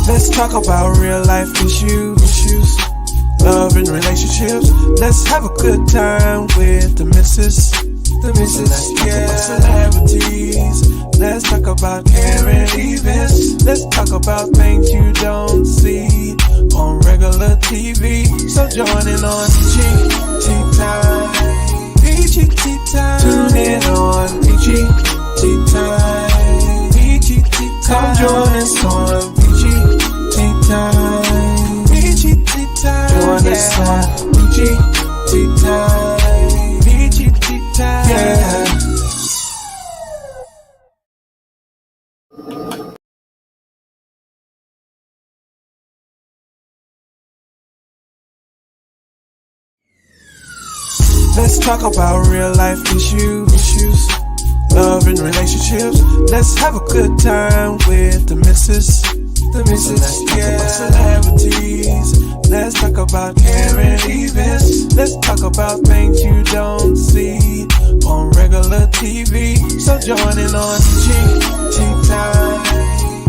Let's talk about real life issues, love and relationships. Let's have a good time with the missus. Let's talk about celebrities. Let's talk about current events. Let's talk about things you don't see on regular TV. So join in on GT Time. PGT Time. Tune in on PGT Time. PGT Time. Come join us on PGT Time. PGT Time. Join us on PGT Time. PGT Time. Yeah. Let's talk about real life issues, love and relationships. Let's have a good time with the missus. Let's talk about celebrities. Let's talk about current events. Let's talk about things you don't see on regular TV. So join in on GT Time.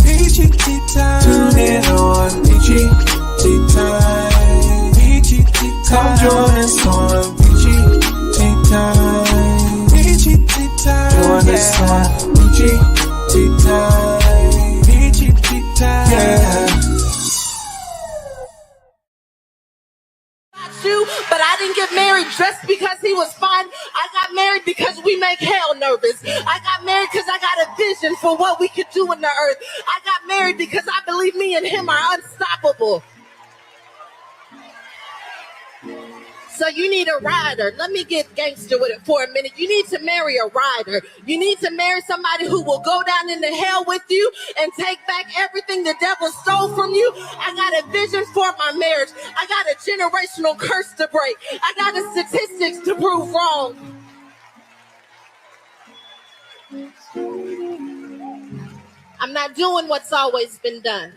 PGT Time. Tune in on PGT Time. PGT Time. Come join us on PGT Time. PGT Time. Join us on PGT Time. PGT Time. Yeah. But I didn't get married just because he was fun. I got married because we make hell nervous. I got married because I got a vision for what we could do in the earth. I got married because I believe me and him are unstoppable. So you need a rider. Let me get gangster with it for a minute. You need to marry a rider. You need to marry somebody who will go down into hell with you and take back everything the devil stole from you. I got a vision for my marriage. I got a generational curse to break. I got the statistics to prove wrong. I'm not doing what's always been done.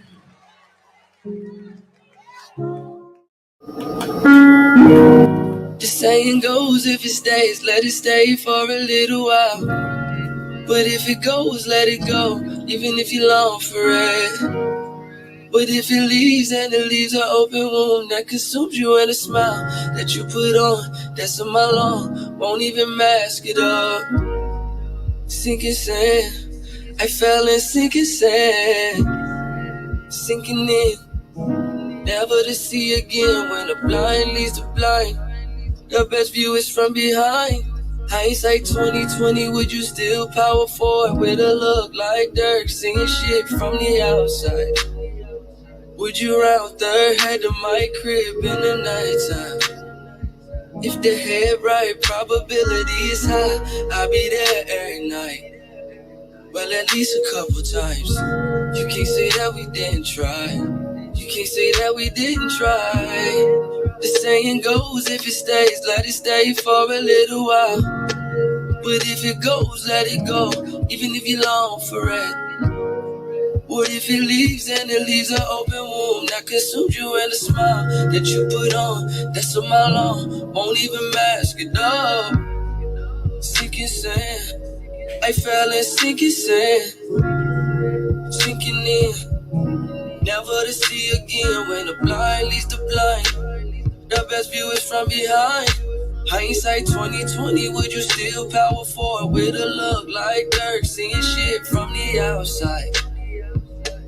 The saying goes, if it stays, let it stay for a little while. But if it goes, let it go, even if you long for it. But if it leaves, and it leaves an open wound that consumes you, and a smile that you put on that's a mile long won't even mask it up. Sinking sand, I fell in sinking sand, sinking in, never to see again. When the blind leads the blind, the best view is from behind. Hindsight 2020, would you still power forward with a look like Dirk, singing shit from the outside? Would you round third, had the mic crib in the nighttime? If the head right, probability is high, I'll be there every night. Well, at least a couple times. You can't say that we didn't try. You can't say that we didn't try. The saying goes, if it stays, let it stay for a little while. But if it goes, let it go, even if you long for it. What if it leaves, and it leaves an open wound that consumes you, and a smile that you put on that's a mile long won't even mask it up. Sinking sand, I fell in sinking sand, sinking in, never to see again. When the blind leads the blind, the best view is from behind. Hindsight 2020, would you still power forward with a look like Dirk, seeing shit from the outside?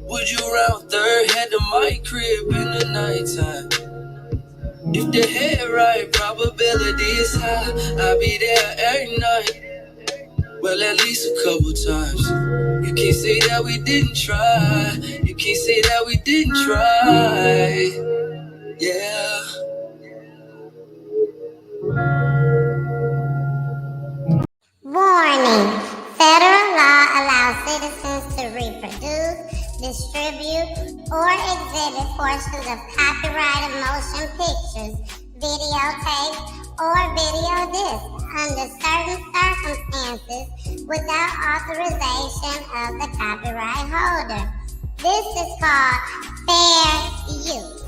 Would you round third, had the mic crib in the nighttime? If the head right, probability is high, I'll be there every night. Well, at least a couple times. You can't say that we didn't try. You can't say that we didn't try. Yeah. Warning. Federal law allows citizens to reproduce, distribute, or exhibit portions of copyrighted motion pictures, videotapes, or video discs under certain circumstances without authorization of the copyright holder. This is called fair use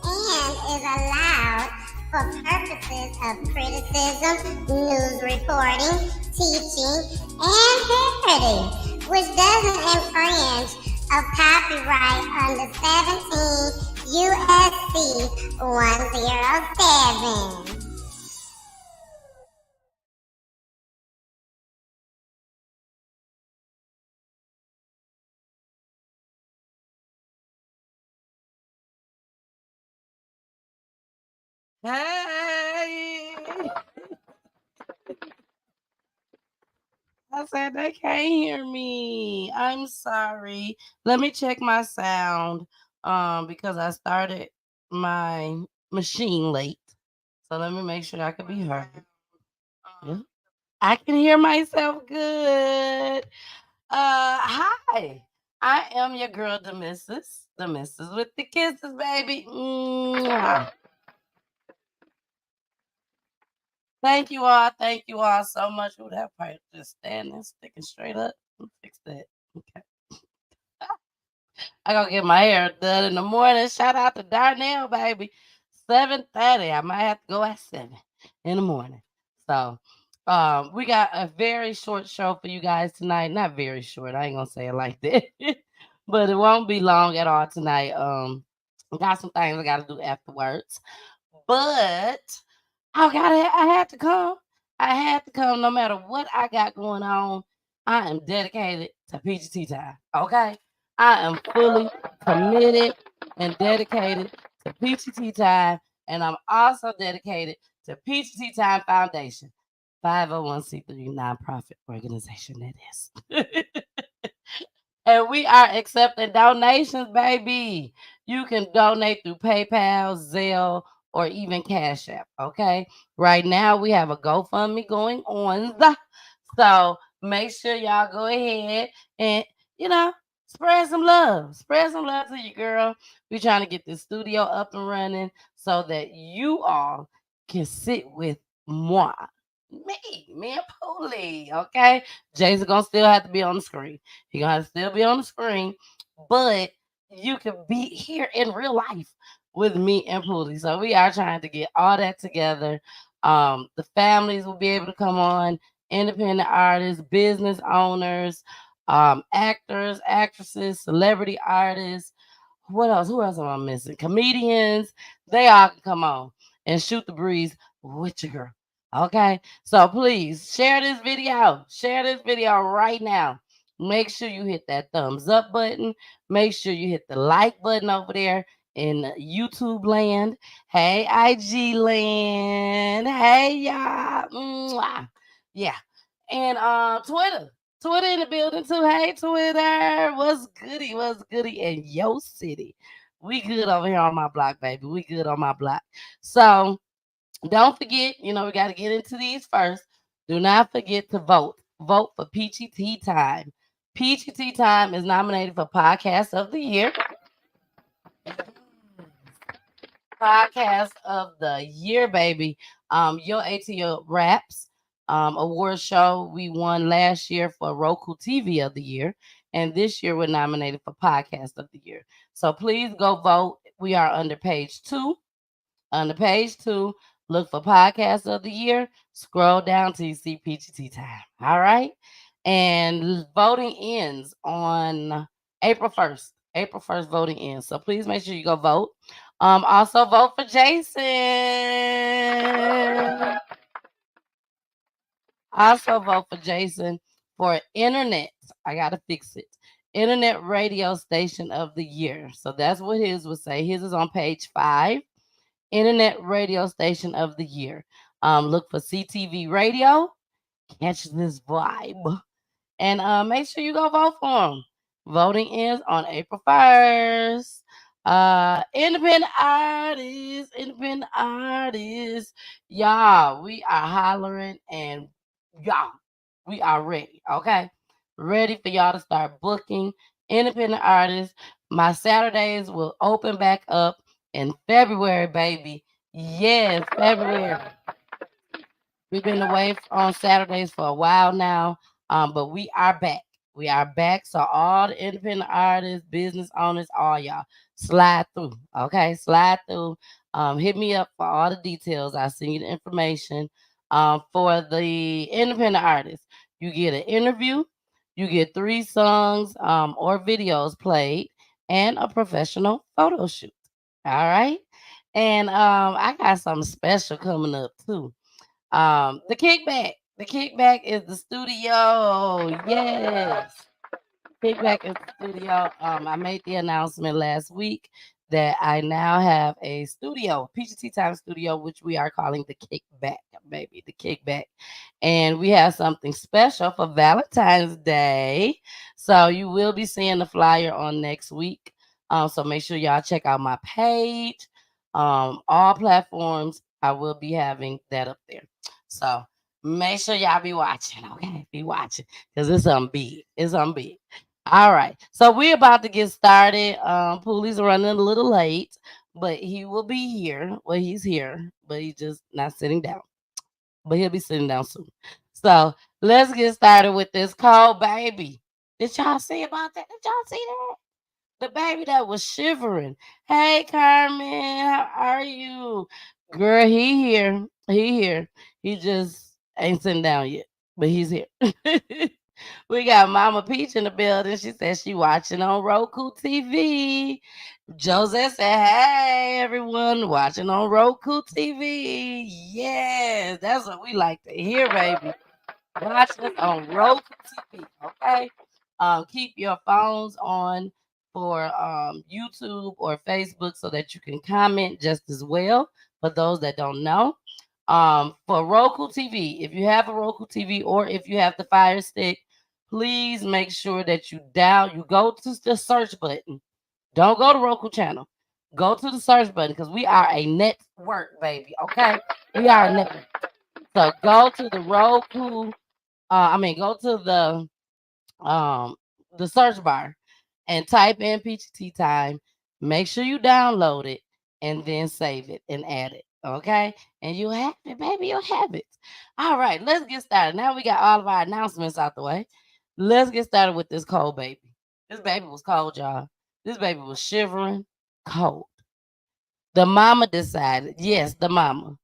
and is allowed for purposes of criticism, news reporting, teaching, and parody, which doesn't infringe of copyright under 17 USC 107. Hey, I said they can't hear me. I'm sorry. Let me check my sound. Because I started my machine late. So let me make sure I can be heard. Yeah. I can hear myself good. Hi. I am your girl, the missus with the kisses, baby. Mwah. Thank you all so much. Ooh, that part just standing, sticking straight up. Let me fix that. Okay. I gotta get my hair done in the morning. Shout out to Darnell, baby. 7:30. I might have to go at 7 in the morning. So we got a very short show for you guys tonight. Not very short. I ain't gonna say it like that. But it won't be long at all tonight. Got some things I gotta do afterwards. But I had to come. I had to come no matter what I got going on. I am dedicated to PGT time. Okay? I am fully committed and dedicated to PGT time. And I'm also dedicated to PGT Time Foundation. 501c3 nonprofit organization that is. And we are accepting donations, baby. You can donate through PayPal, Zelle, or even Cash App. Okay. Right now we have a GoFundMe going on. So make sure y'all go ahead and, you know, spread some love. Spread some love to your girl. We're trying to get this studio up and running so that you all can sit with moi. Me and Poolie. Okay. Jason gonna still have to be on the screen. He gonna have to still be on the screen, but you can be here in real life with me and Pootie. So we are trying to get all that together. The families will be able to come on, independent artists, business owners, actors, actresses, celebrity artists. What else? Who else am I missing? Comedians. They all can come on and shoot the breeze with your girl. Okay. So please share this video. Share this video right now. Make sure you hit that thumbs up button. Make sure you hit the like button over there in YouTube land. Hey, IG land. Hey, y'all. Mwah. Yeah. And Twitter. Twitter in the building too. Hey, Twitter. What's goody? What's goody in your city? We good over here on my block, baby. We good on my block. So don't forget, we got to get into these first. Do not forget to vote. Vote for PGT Time. PGT Time is nominated for Podcast of the Year. Podcast of the Year, baby. Your ATL Raps award show we won last year for Roku TV of the Year. And this year we're nominated for Podcast of the Year. So please go vote. We are under page 2. On page 2, look for Podcast of the Year. Scroll down till you see PGT Time. All right. And voting ends on April 1st. April 1st voting ends. So please make sure you go vote. Also vote for Jason. Also vote for Jason for Internet. I gotta fix it. Internet Radio Station of the Year. So that's what his would say. His is on page 5. Internet Radio Station of the Year. Look for CTV Radio. Catch this vibe. And make sure you go vote for him. Voting ends on April 1st. Independent artists. Y'all, we are hollering and y'all, we are ready. Okay. Ready for y'all to start booking independent artists. My Saturdays will open back up in February, baby. Yes, February. We've been away on Saturdays for a while now, but we are back. We are back. So all the independent artists, business owners, all y'all, slide through. Okay, slide through. Hit me up for all the details. I'll send you the information. For the independent artists, you get an interview. You get 3 songs or videos played and a professional photo shoot. All right. And I got something special coming up too. The kickback. The kickback is the studio. Yes. Kickback in the studio. I made the announcement last week that I now have a studio, PGT Time Studio, which we are calling the Kickback, baby, the Kickback. And we have something special for Valentine's Day. So you will be seeing the flyer on next week. So make sure y'all check out my page. All platforms, I will be having that up there. So make sure y'all be watching, okay? Be watching because it's something big. It's something big. All right. So we're about to get started. Pooley's running a little late, but he will be here. Well, he's here, but he's just not sitting down. But he'll be sitting down soon. So let's get started with this call, baby. Did y'all see about that? Did y'all see that? The baby that was shivering. Hey, Carmen, how are you? Girl, he here. He here. He just ain't sitting down yet, but he's here. We got Mama Peach in the building. She said she watching on Roku TV. Josette said, hey, everyone, watching on Roku TV. Yes, that's what we like to hear, baby. Watch us on Roku TV, okay? Keep your phones on for YouTube or Facebook so that you can comment just as well for those that don't know. For Roku TV, if you have a Roku TV or if you have the Fire Stick, please make sure that you go to the search button. Don't go to Roku channel. Go to the search button because we are a network, baby. Okay? We are a network. So go to the Roku. Go to the search bar and type in PGT Time. Make sure you download it and then save it and add it. Okay? And you'll have it, baby. You'll have it. All right, let's get started. Now we got all of our announcements out the way. Let's get started with this cold baby. This baby was cold, y'all. This baby was shivering cold. The mama decided, yes, the mama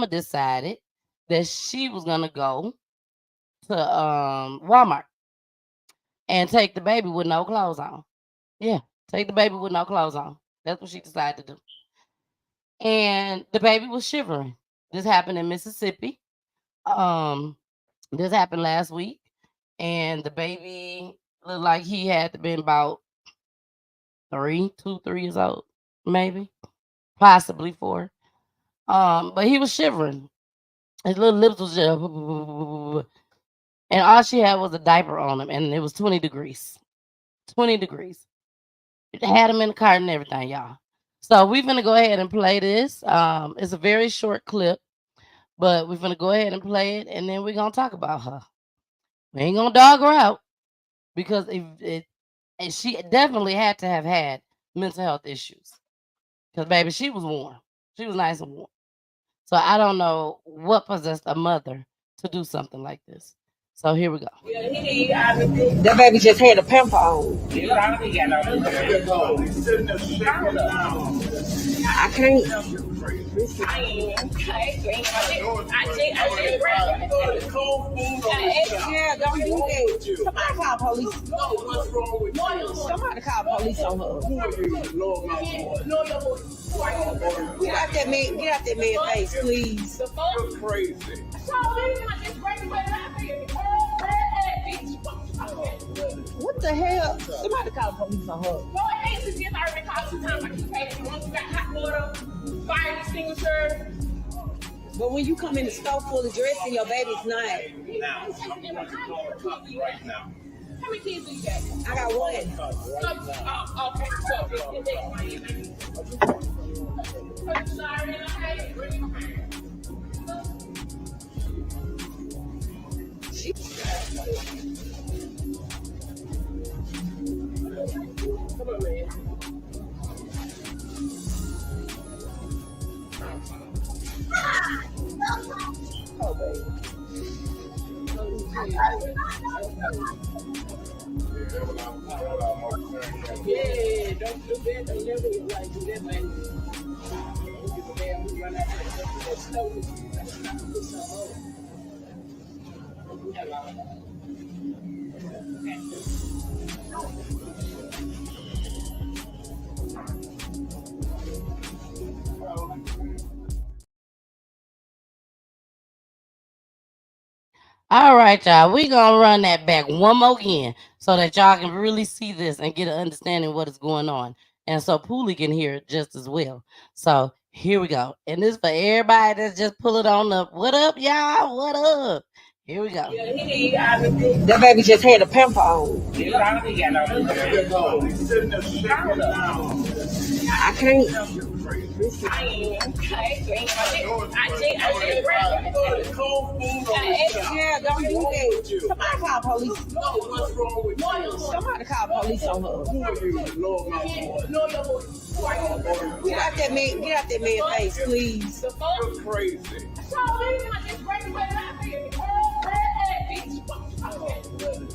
decided that she was gonna go to Walmart and take the baby with no clothes on. Yeah, take the baby with no clothes on. That's what she decided to do. And the baby was shivering. This happened in Mississippi. This happened last week. And the baby looked like he had to been about 3 years old, maybe, possibly 4. But he was shivering. His little lips was just, and all she had was a diaper on him, and it was 20 degrees. 20 degrees. It had him in the cart and everything, y'all. So we're gonna go ahead and play this. It's a very short clip, but we're gonna go ahead and play it, and then we're gonna talk about her. We ain't gonna dog her out because and she definitely had to have had mental health issues. Because baby, she was warm. She was nice and warm. So I don't know what possessed a mother to do something like this. So here we go. That baby just had a pamper on. I can't. Yeah, don't do that. Somebody call police. Somebody call police on her. Get out that man's face, please. Crazy. What the hell? Somebody call police on her. Go ahead, since you already called 2 times. Like you paid once you got hot water, fire extinguisher. But when you come in the store full of dress and your baby's not. Now, right now. How many kids do you got? I got 1. Okay, come on, man. Oh, baby. Yeah, don't do that. Don't never like do that, man. Don't get the man who run out there and snow. All right, y'all. We gonna run that back one more again so that y'all can really see this and get an understanding of what is going on, and so Poolie can hear it just as well. So here we go, and this for everybody that's just pulling on up. What up, y'all? What up? Here we go. That baby just had a pimple on. I can't. Yeah, don't do that. Somebody call police. Somebody call police on her. Get out that man. Get out that man's face, please.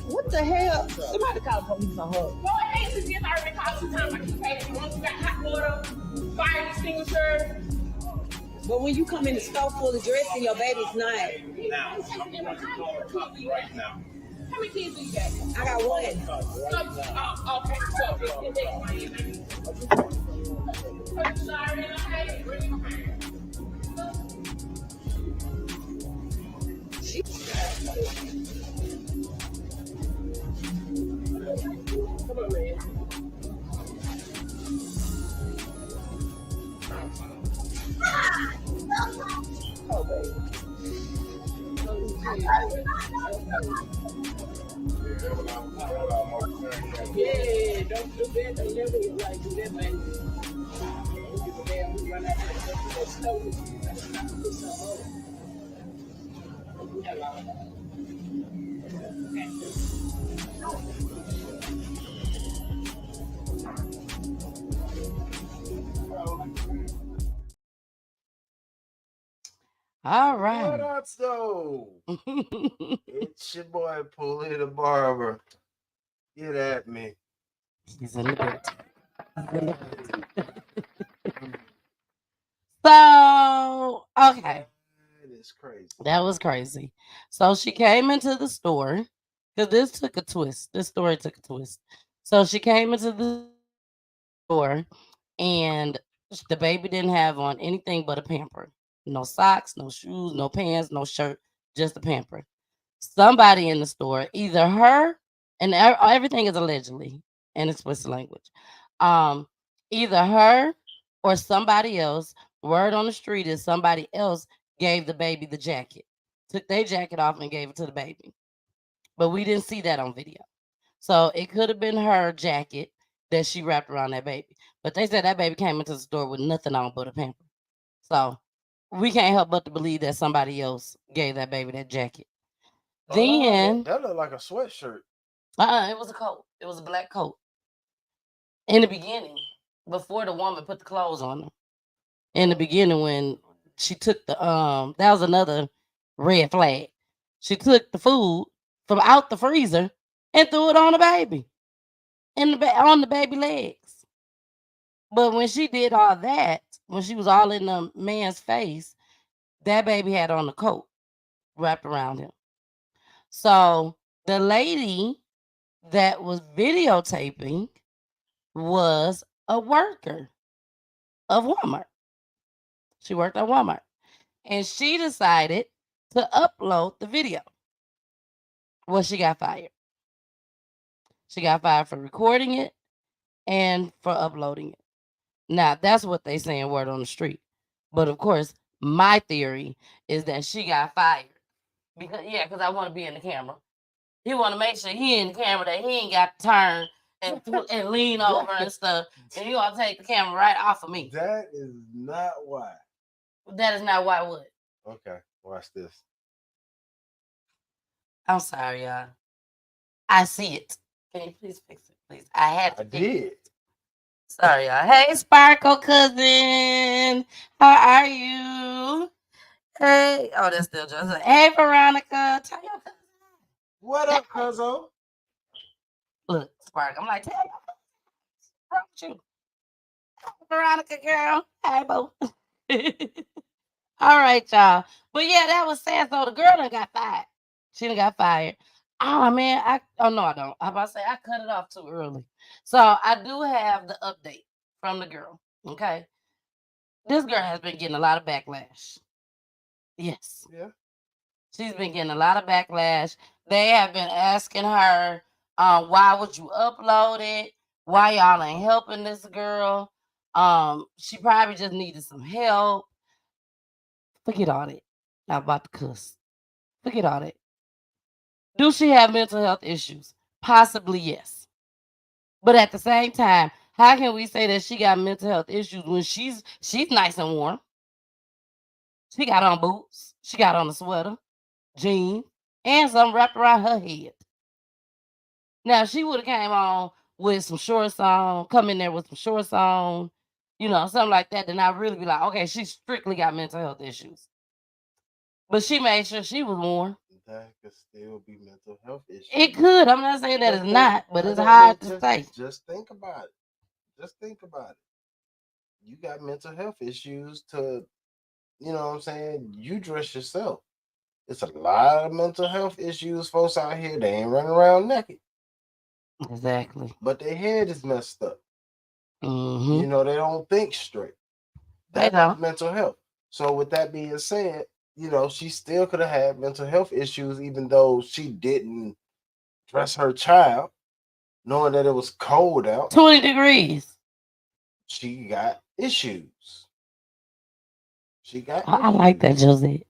What the hell? Somebody call police on her. Fire extinguisher. But when you come in the store full of dress in your baby's name. Now, I'm going to call the cops right now. How many kids do you got? I got one. Okay, come on, man. Oh, baby. Yeah, don't do that. Don't never like do that, man. Don't give a damn who run out that stove. Put some on. All What right. up, though? It's your boy Poolie the Barber. Get at me. He's in the building. So, okay. That is crazy. That was crazy. So she came into the store because this took a twist. This story took a twist. So she came into the store and the baby didn't have on anything but a pamper. No socks, no shoes, no pants, no shirt, just a pamper. Somebody in the store, either her, and everything is allegedly in explicit language. Um, Either her or somebody else. Word on the street is somebody else gave the baby the jacket, took their jacket off and gave it to the baby. But we didn't see that on video. So it could have been her jacket that she wrapped around that baby. But they said that baby came into the store with nothing on but a pamper. So we can't help but to believe that somebody else gave that baby that jacket. Then that looked like a sweatshirt. it was a coat. It was a black coat. In the beginning, before the woman put the clothes on her. In the beginning, when she took the that was another red flag. She took the food from out the freezer and threw it on the baby, on the baby legs. But when she did all that, when she was all in the man's face, that baby had on the coat wrapped around him. So the lady that was videotaping was a worker of Walmart. She worked at Walmart. And she decided to upload the video. Well, she got fired. She got fired for recording it and for uploading it. Now, that's what they saying word on the street. But of course, my theory is that she got fired. Because I want to be in the camera. He want to make sure he in the camera that he ain't got to turn and lean over and stuff. And you gonna take the camera right off of me. That is not why. That is not why what? Okay, watch this. I'm sorry, y'all. I see it. Can you please fix it, please? I had to I fix did. it. Sorry, y'all. Hey, Sparkle cousin. How are you? Hey. Oh, that's still just. Hey, Veronica. Tell your cousin. What up, cuzzo? Look, Sparkle. I'm like, tell your cousin. What's wrong with you? Veronica, girl. Hey, boo. All right, y'all. But yeah, that was sad. So the girl done got fired. She done got fired. Oh man, no, I don't. I'm about to say I cut it off too early. So I do have the update from the girl. Okay. This girl has been getting a lot of backlash. Yes. Yeah. She's been getting a lot of backlash. They have been asking her, why would you upload it? Why y'all ain't helping this girl? She probably just needed some help. Forget all that. I'm about to cuss. Forget all that. Do she have mental health issues? Possibly, yes. But at the same time, how can we say that she got mental health issues when she's nice and warm? She got on boots, she got on a sweater, jeans, and something wrapped around her head. Now, if she would have came on with some shorts on, come in there with some shorts on, something like that, then I'd really be like, okay, she strictly got mental health issues. But she made sure she was warm. That could still be mental health issues. It could. I'm not saying that it's not, but it's hard to say. Just think about it. Just think about it. You got mental health issues to, you know what I'm saying? You dress yourself. It's a lot of mental health issues, folks out here. They ain't running around naked. Exactly. But their head is messed up. Mm-hmm. They don't think straight. That's mental health. So with that being said, she still could have had mental health issues, even though she didn't dress her child, knowing that it was cold out. 20 degrees. She got issues. I like that, Jose.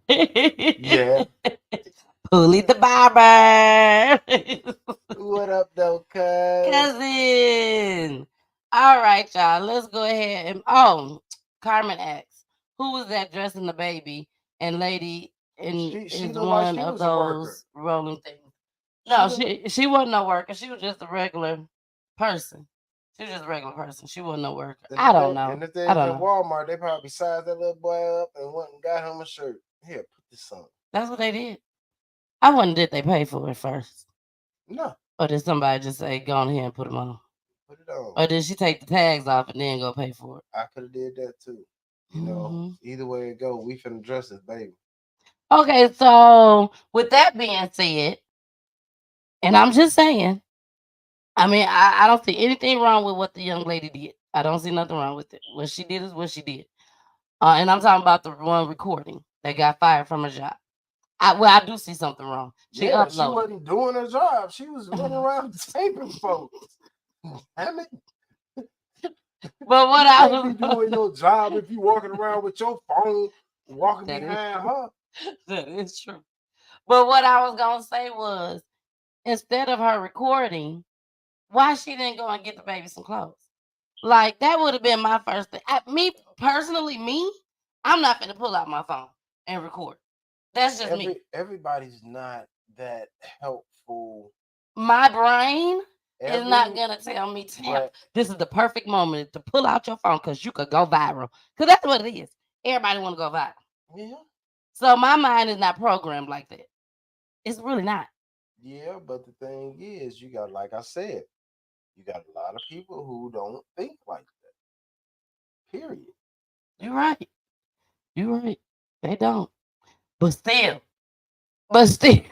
Yeah. Pulley the barber. What up, though, cousin? All right, y'all. Let's go ahead and Carmen asks, who was that dressing the baby and lady is one of those rolling things? No, she wasn't no worker. She was just a regular person. She was just a regular person. She wasn't no worker. I don't know. And if they was in Walmart, they probably sized that little boy up and went and got him a shirt. Here, put this on. That's what they did. I wonder, did they pay for it first? No. Or did somebody just say, go on here and put them on? Put it on. Or did she take the tags off and then go pay for it? I could have did that too. Either way it go, we finna dress this baby. Okay, so with that being said, and I'm just saying, I don't see anything wrong with what the young lady did. I don't see nothing wrong with it. What she did is what she did. And I'm talking about the one recording that got fired from her job. I do see something wrong. She wasn't doing her job. She was running around taping folks. Damn it. But what I was doing your job if you walking around with your phone walking behind her. That is true. But what I was gonna say was, instead of her recording, why she didn't go and get the baby some clothes? Like, that would have been my first thing. Me personally, I'm not gonna pull out my phone and record. That's just me. Everybody's not that helpful. My brain is not gonna tell me, this is the perfect moment to pull out your phone because you could go viral. Because that's what it is. Everybody want to go viral. Yeah. So my mind is not programmed like that. It's really not. Yeah, but the thing is, you got, like I said, you got a lot of people who don't think like that. Period. You're right. They don't. But still. Let's get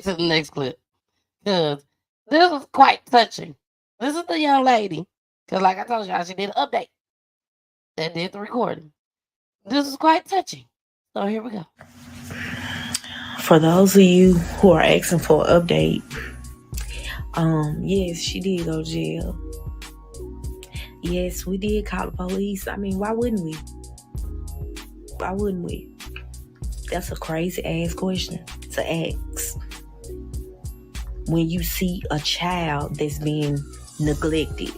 to the next clip. Because this was quite touching. This is the young lady. Because like I told y'all, she did an update. That did the recording. This is quite touching. So here we go. For those of you who are asking for an update, yes, she did go to jail. Yes, we did call the police. Why wouldn't we? Why wouldn't we? That's a crazy ass question to ask. When you see a child that's being neglected,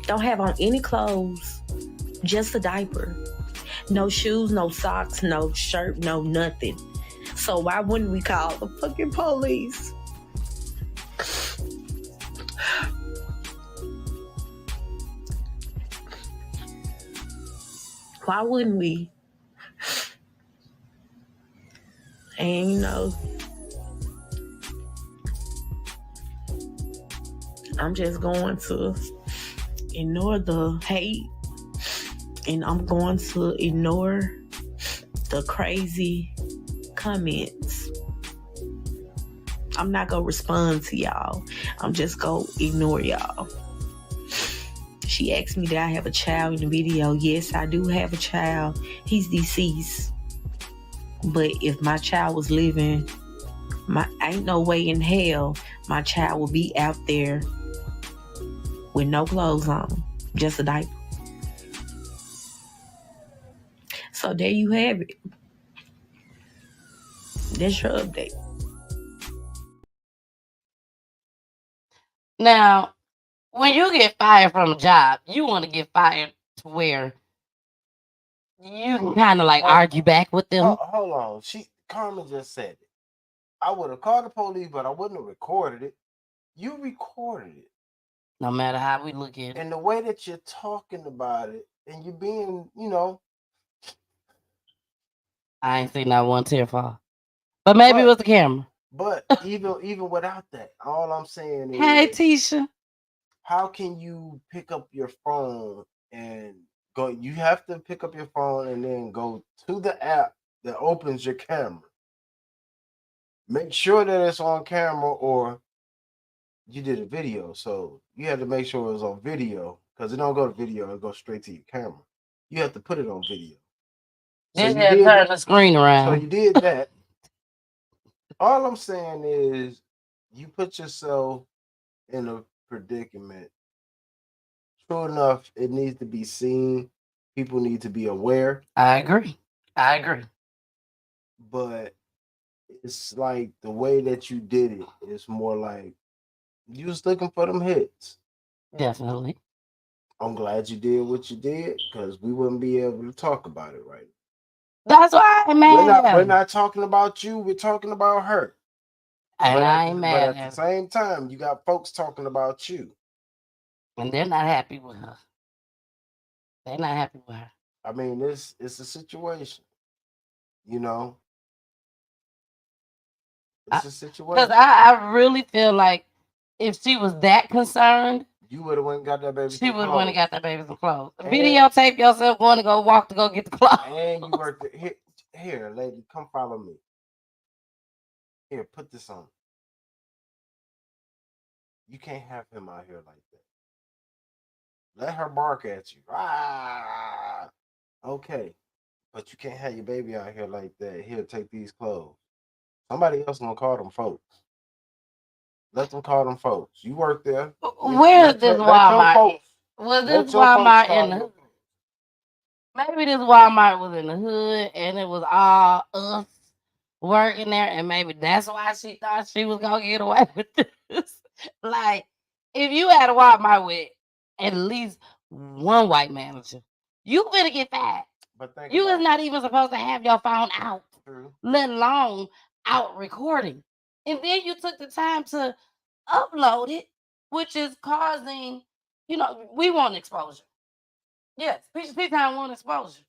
don't have on any clothes, just a diaper. No shoes, no socks, no shirt, no nothing. So why wouldn't we call the fucking police? Why wouldn't we? And I'm just going to ignore the hate, and I'm going to ignore the crazy comments. I'm not gonna respond to y'all. I'm just gonna ignore y'all. She asked me, did I have a child in the video? Yes, I do have a child. He's deceased. But if my child was living, ain't no way in hell my child would be out there with no clothes on, just a diaper. So there you have it. That's your update. Now, when you get fired from a job, you want to get fired to where you can kind of like argue back with them. Hold on. Carmen just said it. I would have called the police, but I wouldn't have recorded it. You recorded it. No matter how we look at it. And the way that you're talking about it, and you being, I ain't seen not one tear fall. But maybe it was the camera. But even without that, all I'm saying is, hey, Tisha, how can you pick up your phone and go? You have to pick up your phone and then go to the app that opens your camera. Make sure that it's on camera, or you did a video, so you had to make sure it was on video, because it don't go to video, it goes straight to your camera. You have to put it on video. Then you turn the screen around. So you did that. All I'm saying is, you put yourself in a predicament. True enough, it needs to be seen. People need to be aware. I agree. But it's like the way that you did it is more like you was looking for them hits. Definitely. I'm glad you did what you did, because we wouldn't be able to talk about it right now. That's why I'm mad. We're not talking about you. We're talking about her. And I ain't mad. But at the same time, you got folks talking about you. And they're not happy with her. They're not happy with her. I mean, it's a situation. It's a situation. Because I really feel like if she was that concerned, you would have went and got that baby. She would have went and got that baby some clothes. Videotape yourself going to go walk to go get the clothes. And you worked it. Here, lady, come follow me. Here, put this on. You can't have him out here like that. Let her bark at you. Ah, okay. But you can't have your baby out here like that. Here, take these clothes. Somebody else gonna call them folks. Let them call them folks. You work there. Where's this Walmart? Was this Walmart in the hood? Maybe this Walmart was in the hood and it was all us working there, and maybe that's why she thought she was gonna get away with this. Like, if you had a Walmart with at least one white manager, you better get fired. But you was not even supposed to have your phone out, let alone out recording. And then you took the time to upload it, which is causing, we want exposure. Yes, Peach Time want exposure.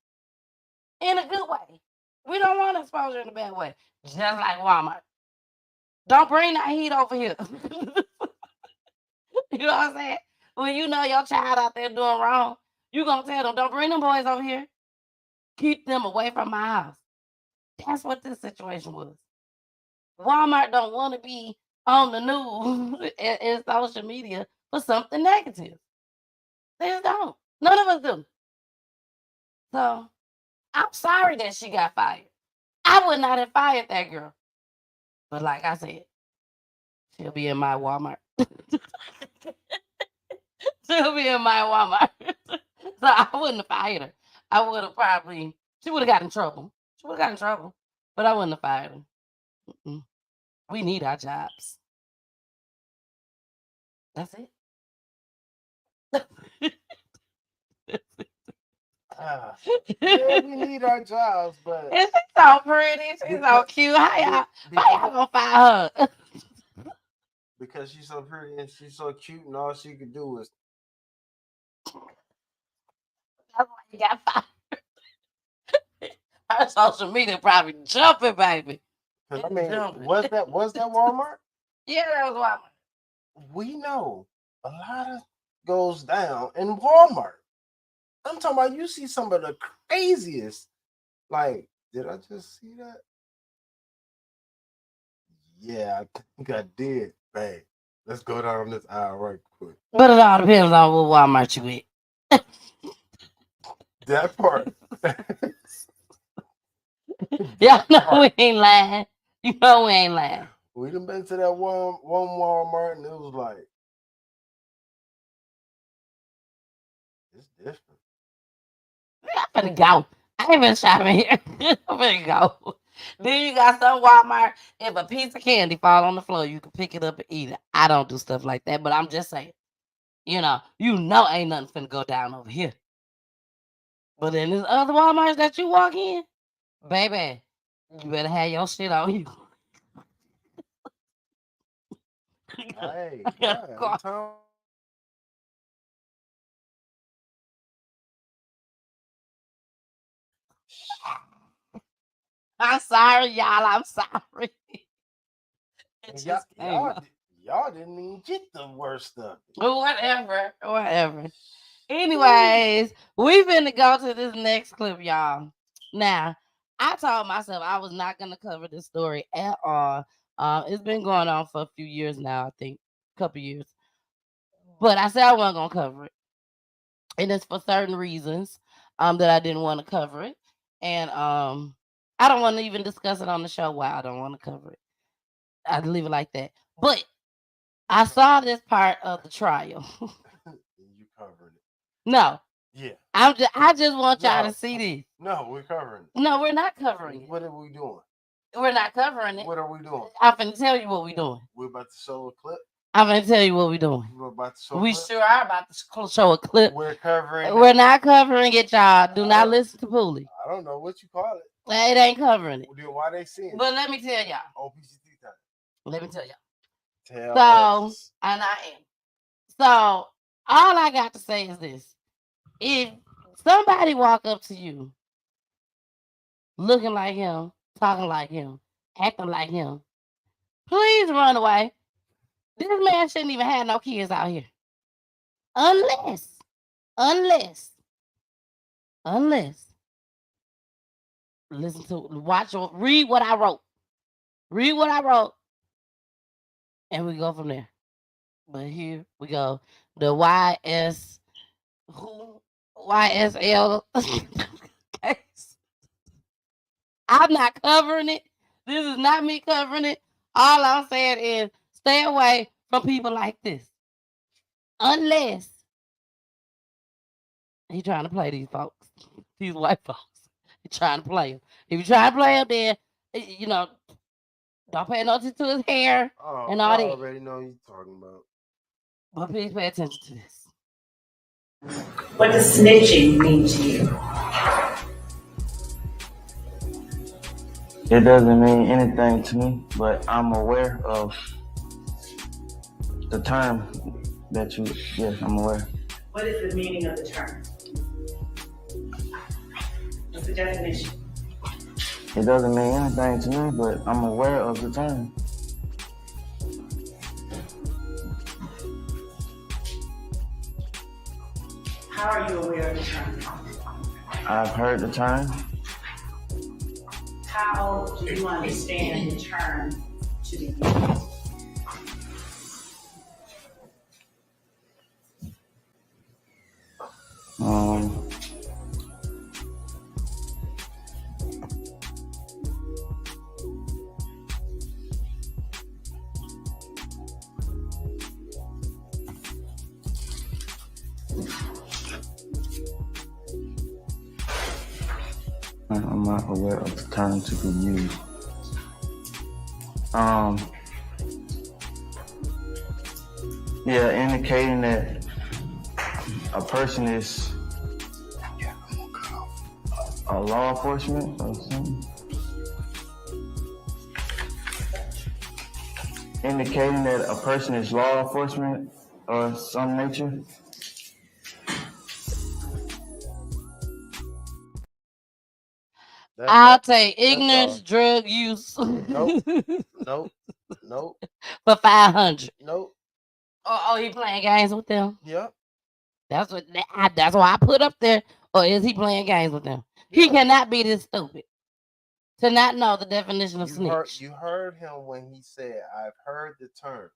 In a good way. We don't want exposure in a bad way. Just like Walmart. Don't bring that heat over here. You know what I'm saying? When you know your child out there doing wrong, you gonna tell them, don't bring them boys over here. Keep them away from my house. That's what this situation was. Walmart don't want to be on the news and social media for something negative. They just don't. None of us do. So, I'm sorry that she got fired. I would not have fired that girl. But like I said, she'll be in my Walmart. She'll be in my Walmart. So I wouldn't have fired her. I would have she would have got in trouble. But I wouldn't have fired her. Mm-mm. We need our jobs. That's it. Yeah, we need our jobs, but she's so pretty. She's so cute. How y'all gonna fire her? Because she's so pretty and she's so cute, and all she could do is. That's why you got fired. Her social media probably jumping, baby. I mean, was that Walmart? Yeah, that was Walmart. We know a lot of goes down in Walmart. I'm talking about, you see some of the craziest, like, Did I just see that? Yeah, I think I did. Bang. Let's go down this aisle right quick. But it all depends on what Walmart you at. That part. Y'all know we ain't lying. You know we ain't lying. We done been to that one Walmart and it was like, it's different. I'm finna go. I ain't been shopping here. I'm finna go. Then you got some Walmart. If a piece of candy fall on the floor, you can pick it up and eat it. I don't do stuff like that, but I'm just saying. You know ain't nothing finna go down over here. But in this other Walmarts that you walk in, baby, you better have your shit on you. Hey, I yeah, gotta go. I'm telling- I'm sorry, y'all. I'm sorry. It just came up. y'all didn't even get the worst of it. Whatever. Anyways, we finna go to this next clip, y'all. Now, I told myself I was not gonna cover this story at all. It's been going on for a few years now, I think, a couple years. But I said I wasn't gonna cover it, and it's for certain reasons that I didn't want to cover it, and I don't want to even discuss it on the show. Why I don't want to cover it, I'd leave it like that. But I saw this part of the trial. You covered it. No. Yeah. I just want y'all to see this. No, we're covering it. No, we're not covering it. What are we doing? We're not covering it. What are we doing? I'm finna tell you what we're doing. We're about to show a clip. I'm gonna tell you what we're doing. We're about to show we sure are about to show a clip. We're covering We're not covering it, y'all. Do not listen to Pooley. I don't know what you call it. It ain't covering it. Well, why they seeing it? But let me tell y'all. OPCT time. Let me tell y'all. Tell us. And I am. So all I got to say is this. If somebody walk up to you looking like him, talking like him, acting like him, please run away. This man shouldn't even have no kids out here. Unless, listen to, read what I wrote. Read what I wrote. And we go from there. But here we go. The YSL case. I'm not covering it. This is not me covering it. All I'm saying is stay away from people like this. Unless he trying to play these folks. These white folks. He trying to play them. If you try to play them, then, don't pay no attention to his hair and all that. I already know what you're talking about. But please pay attention to this. What does snitching mean to you? It doesn't mean anything to me, but I'm aware of the term that yes, I'm aware. What is the meaning of the term? What's the definition? It doesn't mean anything to me, but I'm aware of the term. How are you aware of the term? I've heard the term. How do you understand the term to be used? I'm not aware of the term to be used. Indicating that a person is a law enforcement or something. Indicating that a person is law enforcement or some nature. I'll take ignorance, drug use. Nope. For 500. Nope. Oh, he playing games with them? Yep. That's why I put up there. Or is he playing games with them? He cannot be this stupid. To not know the definition of snitch. You heard him when he said, "I've heard the term."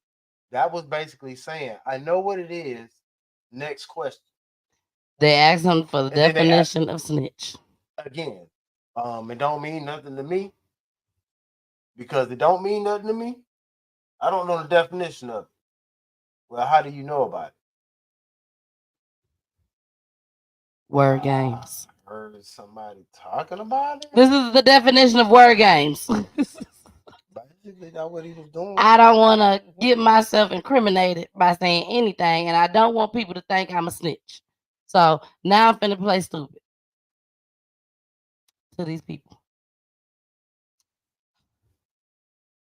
That was basically saying, "I know what it is." Next question. They asked him for the And then they asked definition of snitch. again. It don't mean nothing to me because it don't mean nothing to me. I don't know the definition of it. Well, how do you know about it? Word games. I heard somebody talking about it. This is the definition of word games. Basically, that's what he was doing. I don't want to get myself incriminated by saying anything, and I don't want people to think I'm a snitch. So now I'm finna play stupid to these people.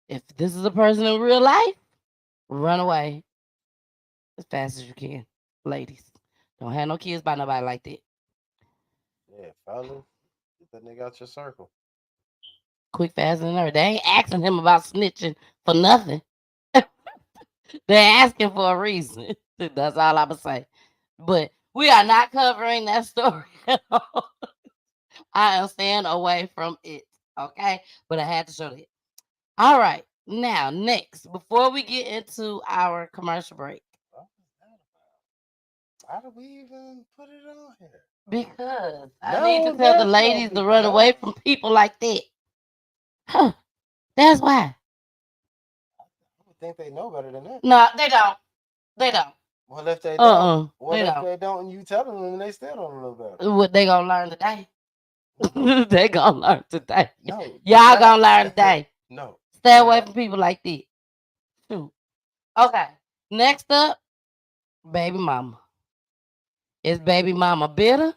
If this is a person in real life, run away as fast as you can, ladies. Don't have no kids by nobody like that. Yeah, fellas, get that nigga out your circle. Quick, fast, and there. They ain't asking him about snitching for nothing. They're asking for a reason. That's all I'm gonna say. But we are not covering that story at all. I am staying away from it. Okay, but I had to show that. All right, now next, before we get into our commercial break, why do we even put it on here? Because I need to tell the ladies to run away from people like that. Huh? That's why. I would think they know better than that. No, they don't. They don't. Well, if they don't, they don't, and you telling them, they still don't know better. What they gonna learn today? They gonna learn today. No, y'all gonna learn today. No, stay away from people like that. Shoot. Okay. Next up, baby mama. Is baby mama bitter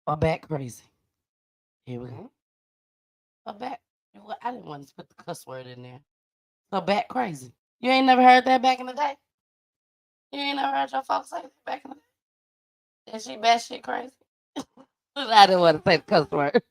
or back crazy? Here we go. Or back. I didn't want to put the cuss word in there. So back crazy. You ain't never heard that back in the day? You ain't never heard your folks say that back in the day? Is she batshit crazy? I didn't want to say the cuss word.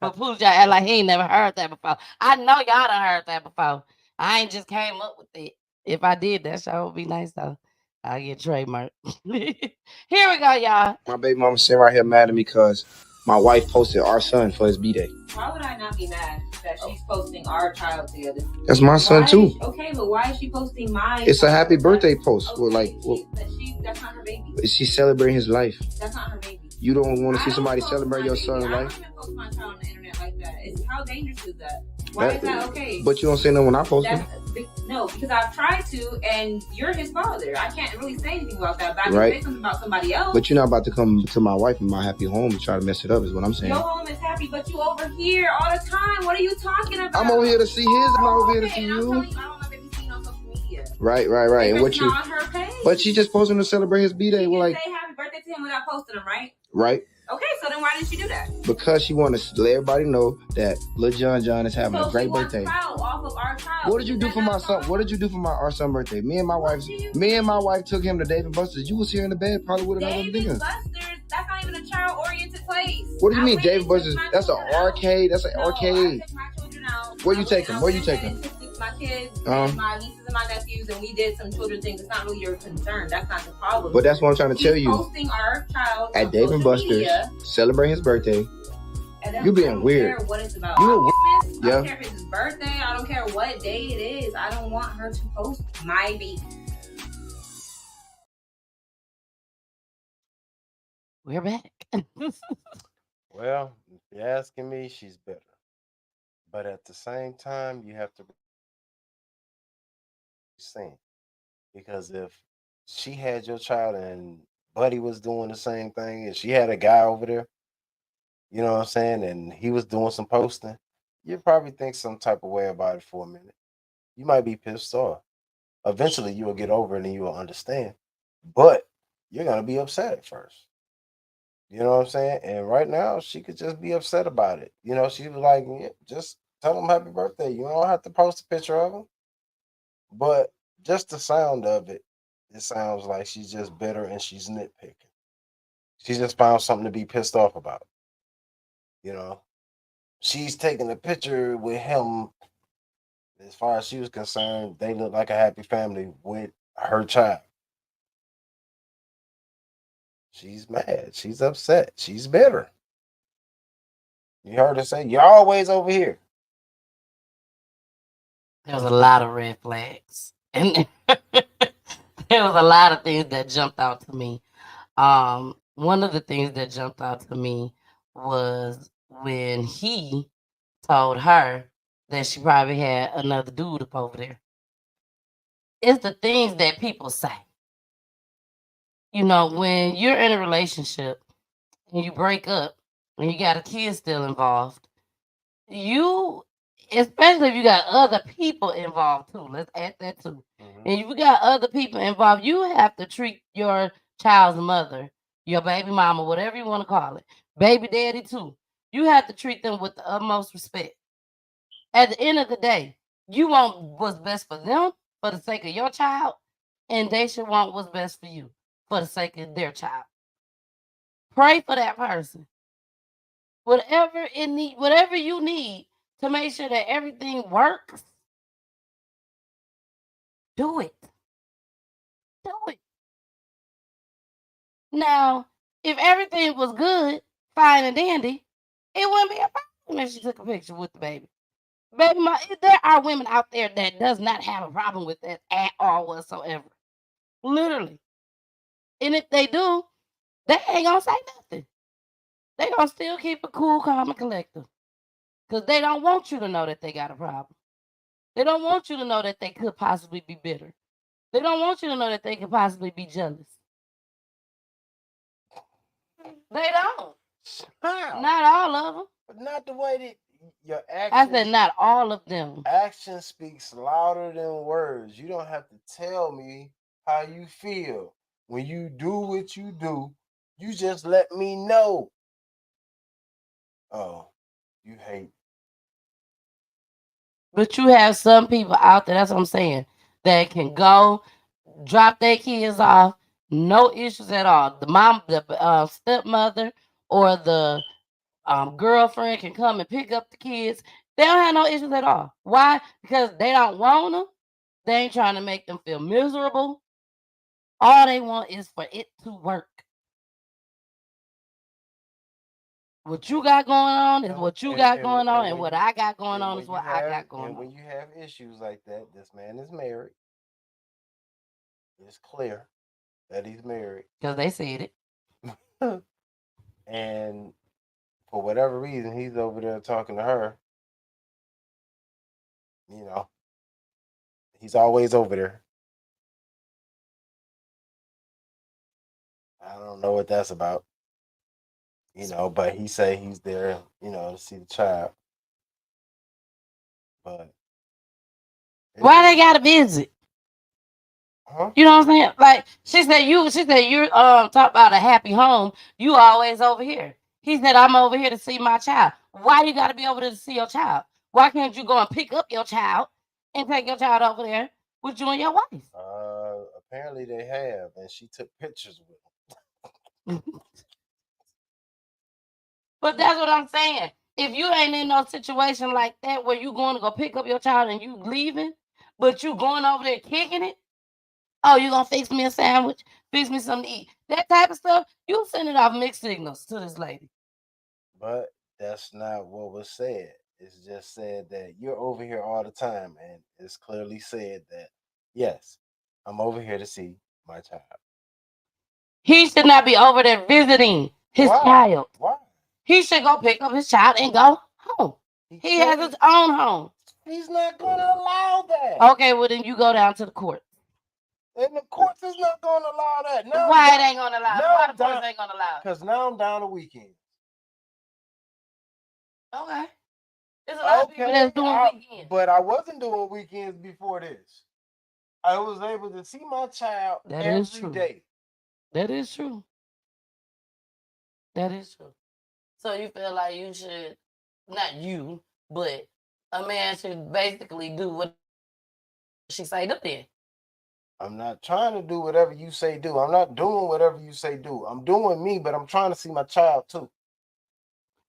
But Pooja act like he ain't never heard that before. I know y'all done heard that before. I ain't just came up with it. If I did, that show would be nice though. I'll get trademarked. Here we go, y'all. My baby mama sitting right here mad at me because my wife posted our son for his B-Day. Why would I not be mad that she's posting our child together? That's my son too. Okay, but why is she posting mine? It's a happy birthday post. Okay, Well, that's not her baby. She's celebrating his life. That's not her baby. You don't want to see somebody celebrate your son's life? I don't even post my child on the internet like that. How dangerous is that? Why is that okay? But you don't say no when I post it. No, because I've tried to, and you're his father. I can't really say anything about that. But I can say something about somebody else. But you're not about to come to my wife in my happy home and try to mess it up, is what I'm saying. Your home is happy, but you over here all the time. What are you talking about? I'm over here to see his, I'm not over here to see you. I'm telling you, I don't know if you see on social media. Right. And what you? On her page. But she just posting to celebrate his B-Day. She Well, say happy birthday to him without posting him, right? Right. Okay, so then why did she do that? Because she wanted to let everybody know that Lil John is having a great birthday. Off of our child. What did you do for my son? What did you do for our son's birthday? Me and my wife took him to Dave and Buster's. You was here in the bed probably with another nigga. Dave and Buster's, that's not even a child-oriented place. What do you mean, Dave and Buster's? That's an arcade. That's an arcade. I took my children out. Where you take them? Where you take them? My kids, my nieces and my nephews, and we did some children things. It's not really your concern. That's not the problem. But that's what I'm trying to tell you. Posting our child at Dave and Buster's, celebrate his birthday. You being weird. I don't care what it's about. You I don't care if it's his birthday. I don't care what day it is. I don't want her to post my baby. We're back. Well, if you're asking me, she's better. But at the same time, you have to sing. Because if she had your child and Buddy was doing the same thing, and she had a guy over there, you know what I'm saying, and he was doing some posting, you'd probably think some type of way about it for a minute. You might be pissed off. Eventually, you will get over it and you will understand. But you're going to be upset at first. You know what I'm saying? And right now, she could just be upset about it. You know, she was like, yeah, just tell him happy birthday. You don't have to post a picture of him. But just the sound of it, it sounds like she's just bitter and she's nitpicking. She just found something to be pissed off about. You know, she's taking a picture with him. As far as she was concerned, they look like a happy family with her child. She's mad. She's upset. She's bitter. You heard her say, "You're always over here." There was a lot of red flags, and there was a lot of things that jumped out to me. One of the things that jumped out to me was when he told her that she probably had another dude up over there. It's the things that people say. You know, when you're in a relationship and you break up and you got a kid still involved, you, especially if you got other people involved too, let's add that too. And if you got other people involved, you have to treat your child's mother, your baby mama, whatever you want to call it, baby daddy too. You have to treat them with the utmost respect. At the end of the day, you want what's best for them for the sake of your child, and they should want what's best for you for the sake of their child. Pray for that person. Whatever you need to make sure that everything works, do it. Do it. Now, if everything was good, fine and dandy, it wouldn't be a problem if she took a picture with the baby. Baby, there are women out there that does not have a problem with that at all whatsoever. Literally. And if they do, they ain't gonna say nothing. They gonna still keep it cool, calm, and collective. Because they don't want you to know that they got a problem. They don't want you to know that they could possibly be bitter. They don't want you to know that they could possibly be jealous. They don't. How? Not all of them. But not the way that your I actions. said not all of them. Action speaks louder than words. You don't have to tell me how you feel. When you do what you do, you just let me know. Oh, you hate. But you have some people out there, that's what I'm saying, that can go drop their kids off, no issues at all. The stepmother, or the girlfriend can come and pick up the kids. They don't have no issues at all. Why? Because they don't want them. They ain't trying to make them feel miserable. All they want is for it to work. What you got going on is what you got going on, and what I got going on is what I got going on. And when you have issues like that, this man is married. It's clear that he's married. Because they said it. And for whatever reason, he's over there talking to her. You know, he's always over there. I don't know what that's about. You know, but he say he's there, you know, to see the child. But why they gotta visit? Huh? You know what I'm saying? Like she said, you're talk about a happy home. You always over here. He said, I'm over here to see my child. Why you gotta be over there to see your child? Why can't you go and pick up your child and take your child over there with you and your wife? Apparently they have, and she took pictures with him. But that's what I'm saying. If you ain't in no situation like that where you going to go pick up your child and you leaving, but you going over there kicking it, oh, you gonna fix me a sandwich, fix me something to eat, that type of stuff, you sending off mixed signals to this lady. But that's not what was said. It's just said that you're over here all the time, and it's clearly said that yes, I'm over here to see my child. He should not be over there visiting his child. Why? He should go pick up his child and go home. He has his own home. He's not going to allow that. Okay, well then you go down to the court. And the courts is not going to allow that. Now why it ain't going to allow it? Why the courts ain't going to allow it? Because now I'm down to weekends. Okay. There's a lot of people that's doing weekends. But I wasn't doing weekends before this. I was able to see my child every day. That is true. That is true. So you feel like you should, not you, but a man should basically do what she say do then. I'm not trying to do whatever you say do. I'm not doing whatever you say do. I'm doing me, but I'm trying to see my child too.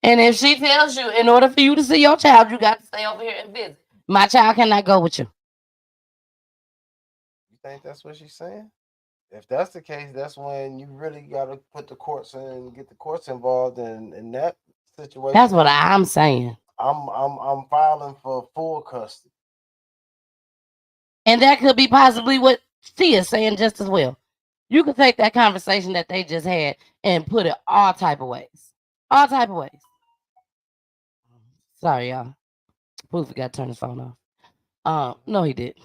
And if she tells you, in order for you to see your child, you got to stay over here and visit. My child cannot go with you. You think that's what she's saying? If that's the case, that's when you really got to put the courts in, get the courts involved in that situation. That's what I'm saying. I'm filing for full custody. And that could be possibly what she is saying just as well. You could take that conversation that they just had and put it all type of ways. All type of ways. Sorry, y'all. Pooh forgot to turn his phone off. No, he did.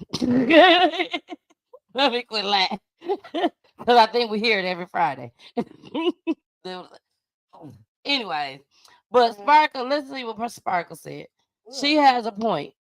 Let me quit lying. Because I think we hear it every Friday. Anyway, but Sparkle, let's see what Sparkle said. She has a point.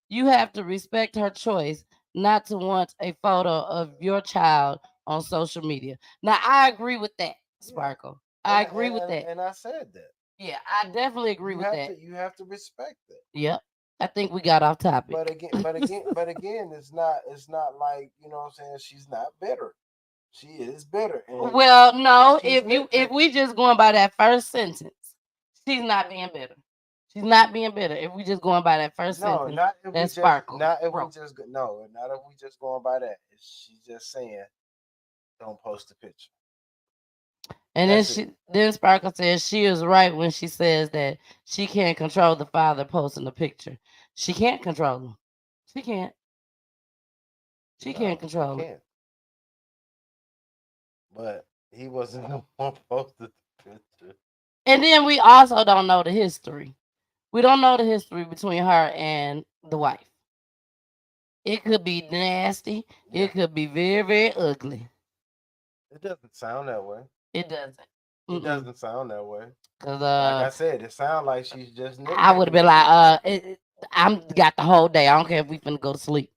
You have to respect her choice not to want a photo of your child on social media. Now, I agree with that, Sparkle. I agree with that. And I said that. Yeah, I definitely agree with that. You have to respect that. Yep. I think we got off topic. But again, it's not like, you know what I'm saying, she's not bitter. She is bitter. Well, no, if we just going by that first sentence, she's not being bitter. She's not being bitter. If we just going by that first sentence, not if that's we Sparkle. not if we just going by that. She's just saying, don't post the picture. And then Sparkle says she is right when she says that she can't control the father posting the picture. She can't control him. She can't. She can't control him. But he wasn't the one posted the picture. And then we also don't know the history. We don't know the history between her and the wife. It could be nasty. Yeah. It could be very, very ugly. It doesn't sound that way. It doesn't. It doesn't sound that way. Cause like I said, it sounds like she's just. I would have been like, I'm got the whole day. I don't care if we finna go to sleep.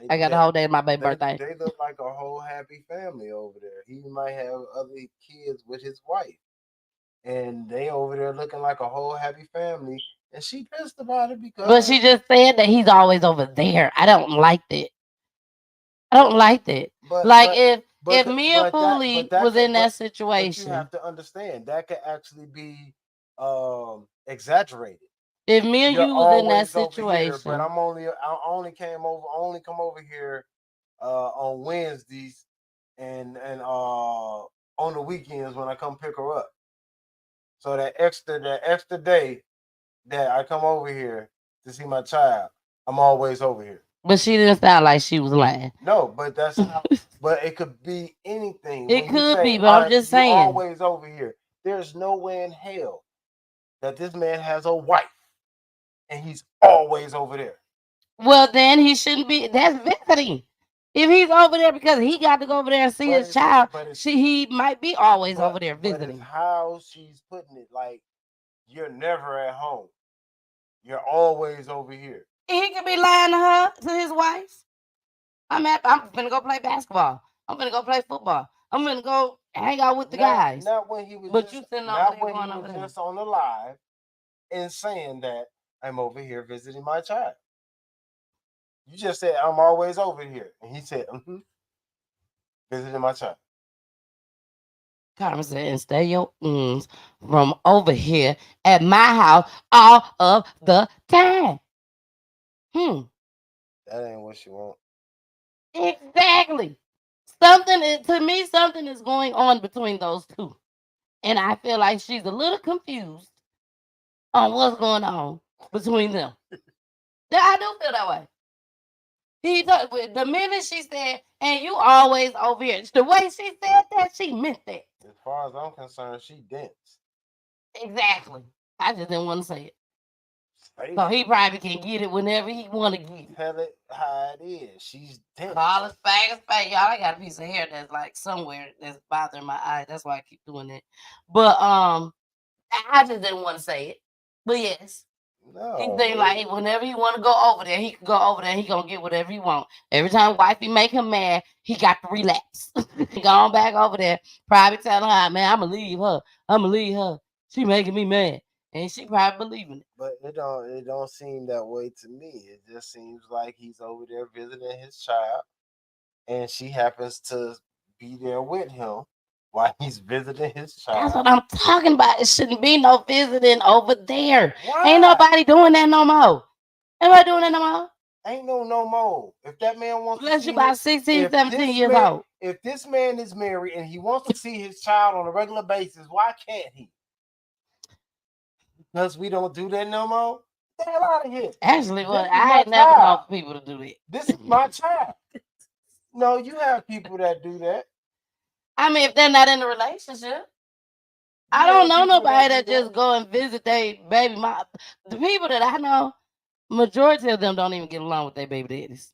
I got the whole day of my baby birthday. They look like a whole happy family over there. He might have other kids with his wife, and they over there looking like a whole happy family. And she pissed about it because. But she just said that he's always over there. I don't like that. I don't like that. If Mia Pooley was in that situation, you have to understand that could actually be exaggerated. If me and you was in that situation, here, but I only come over here on Wednesdays and on the weekends when I come pick her up. So that extra day that I come over here to see my child, I'm always over here. But she didn't sound like she was lying. No, but that's how. But it could be anything. It could be, but I'm just saying. Always over here. There's no way in hell that this man has a wife, and he's always over there. Well, then he shouldn't be. That's visiting. If he's over there because he got to go over there and see his child, he might be always over there visiting. But how she's putting it, like you're never at home. You're always over here. He could be lying to her, to his wife. I'm gonna go play basketball. I'm gonna go play football. I'm gonna go hang out with the guys. Not when he was. But you sitting over there going over there. Just on the live and saying that I'm over here visiting my child. You just said I'm always over here, and he said, visiting my child. Carmen said, and stay your from over here at my house all of the time. That ain't what she want. Exactly. Something is going on between those two. And I feel like she's a little confused on what's going on between them. Yeah, I do feel that way. The minute she said, and you always over here, the way she said that, she meant that. As far as I'm concerned, she dense. Exactly. I just didn't want to say it. So he probably can get it whenever he want to get it. Tell it how it is. She's dense. Call it spag. Y'all, I got a piece of hair that's like somewhere that's bothering my eye. That's why I keep doing it. But I just didn't want to say it. But yes. No. He think like whenever he want to go over there, he can go over there and he gonna get whatever he want. Every time wifey make him mad, he got to relapse. Going back over there, probably telling her, man, I'm gonna leave her. She making me mad. And she probably believing it. But it don't seem that way to me. It just seems like he's over there visiting his child, and she happens to be there with him while he's visiting his child. That's what I'm talking about. It shouldn't be no visiting over there. Why? Ain't nobody doing that no more. Ain't nobody doing that no more. Ain't no more. If that man wants unless to see you're about 16, 17 years old. If this man is married and he wants to see his child on a regular basis, why can't he? Because we don't do that no more. Get the hell out of here. Actually, well, I ain't never known people to do that. This is my child. No, you have people that do that. I mean, if they're not in a relationship. I don't know nobody that just go and visit their baby mom. The people that I know, majority of them don't even get along with their baby daddies.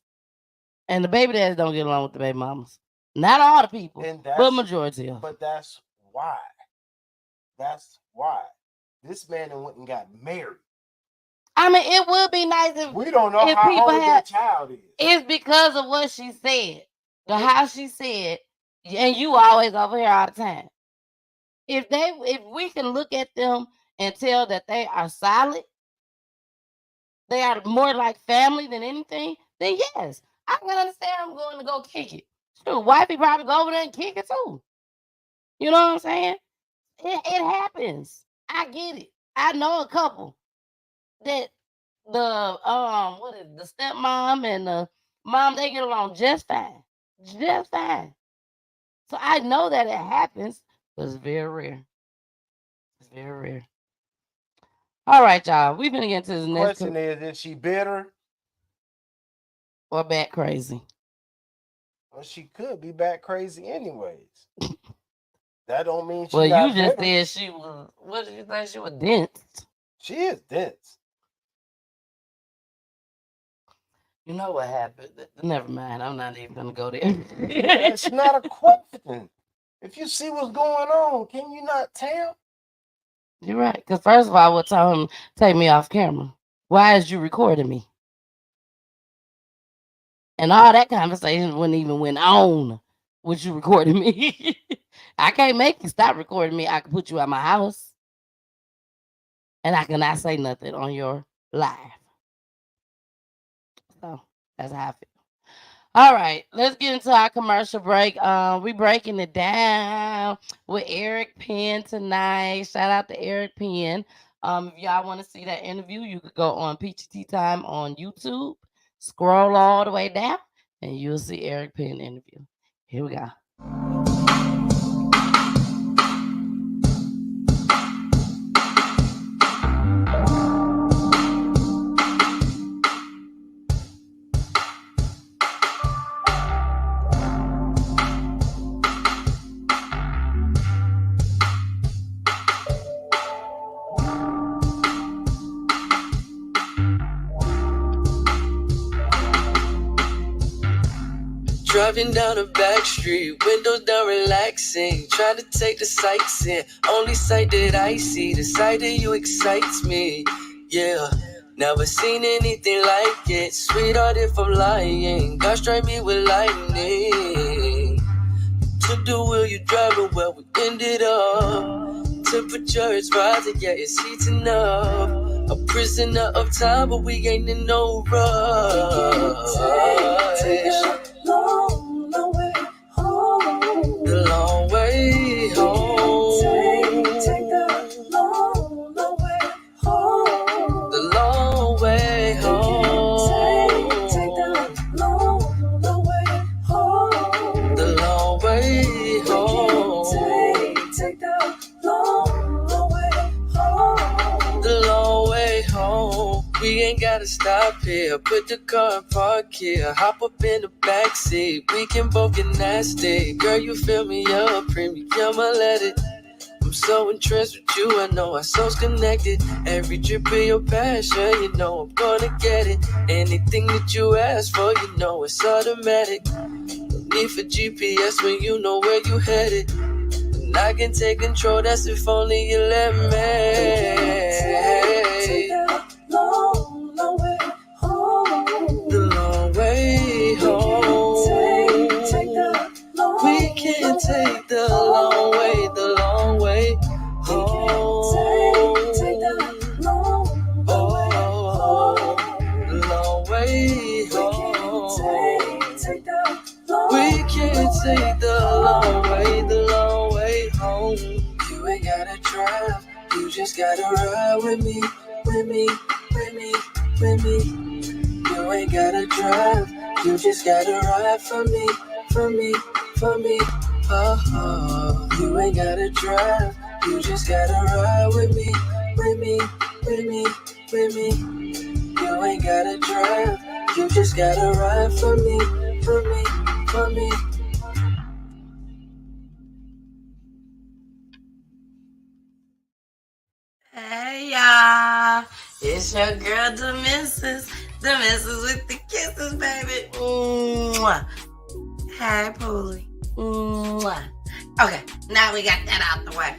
And the baby daddies don't get along with the baby mamas. Not all the people, but majority of them. But that's why. That's why. This man went and got married. I mean, it would be nice if we don't know how old that child is. It's because of what she said, how she said, and you always over here all the time. If we can look at them and tell that they are solid, they are more like family than anything, then yes, I can understand I'm going to go kick it. Sure, wifey probably go over there and kick it too. You know what I'm saying? It happens. I get it. I know a couple that the stepmom and the mom, they get along just fine. Just fine. So I know that it happens, but it's very rare. It's very rare. All right, y'all. We've been getting to the next question. Is she bitter or bat crazy? Well, she could be bat crazy anyways. That don't mean she. Well, you just said she was. What did you say? She was dense. She is dense. You know what happened? Never mind. I'm not even gonna go there. It's not a question. If you see what's going on, can you not tell? You're right. Because first of all, I would tell him, take me off camera. Why is you recording me? And all that conversation wouldn't even went on with you recording me. I can't make you stop recording me. I can put you at my house. And I cannot say nothing on your live. So that's how I feel. All right, let's get into our commercial break. We breaking it down with Eric Penn tonight. Shout out to Eric Penn. If y'all want to see that interview, you could go on PGT Time on YouTube. Scroll all the way down, and you'll see Eric Penn interview. Here we go. Driving down a back street, windows down relaxing, trying to take the sights in. Only sight that I see, the sight of you excites me. Yeah, never seen anything like it. Sweetheart, if I'm lying, God strike me with lightning. To the wheel, you driving where we ended up. Temperature is rising, yeah, it's heating up. A prisoner of time, but we ain't in no rush. Long, long way home. The long way home. Take the long, long way home. The long way home. Take the long, long way home. The long way home. Take the long, long way home. The long way home. We ain't gotta stop here. Put the car in park here. Hop up in the backseat. We can both get nasty. Girl, you fill me up, premium, let it. I'm so entranced with you, I know our souls connected. Every drip of your passion, you know I'm gonna get it. Anything that you ask for, you know it's automatic. No need for GPS when you know where you headed. And I can take control, that's if only you let me. Take that long, long way home. The long way home. Take the long, we can take the long way, the long way home. Take the long, the long way home. Take the long, we can take the long way home. You ain't gotta drive, you just gotta ride with me, with me, with me, with me. You ain't gotta drive, you just gotta ride for me, for me, for me. You ain't gotta drive, you just gotta ride with me, with me, with me, with me. You ain't gotta drive, you just gotta ride for me, for me, for me. Hey y'all, it's your girl the missus with the kisses, baby. Mwah. Hey Poolie. Mwah. Okay, now we got that out the way.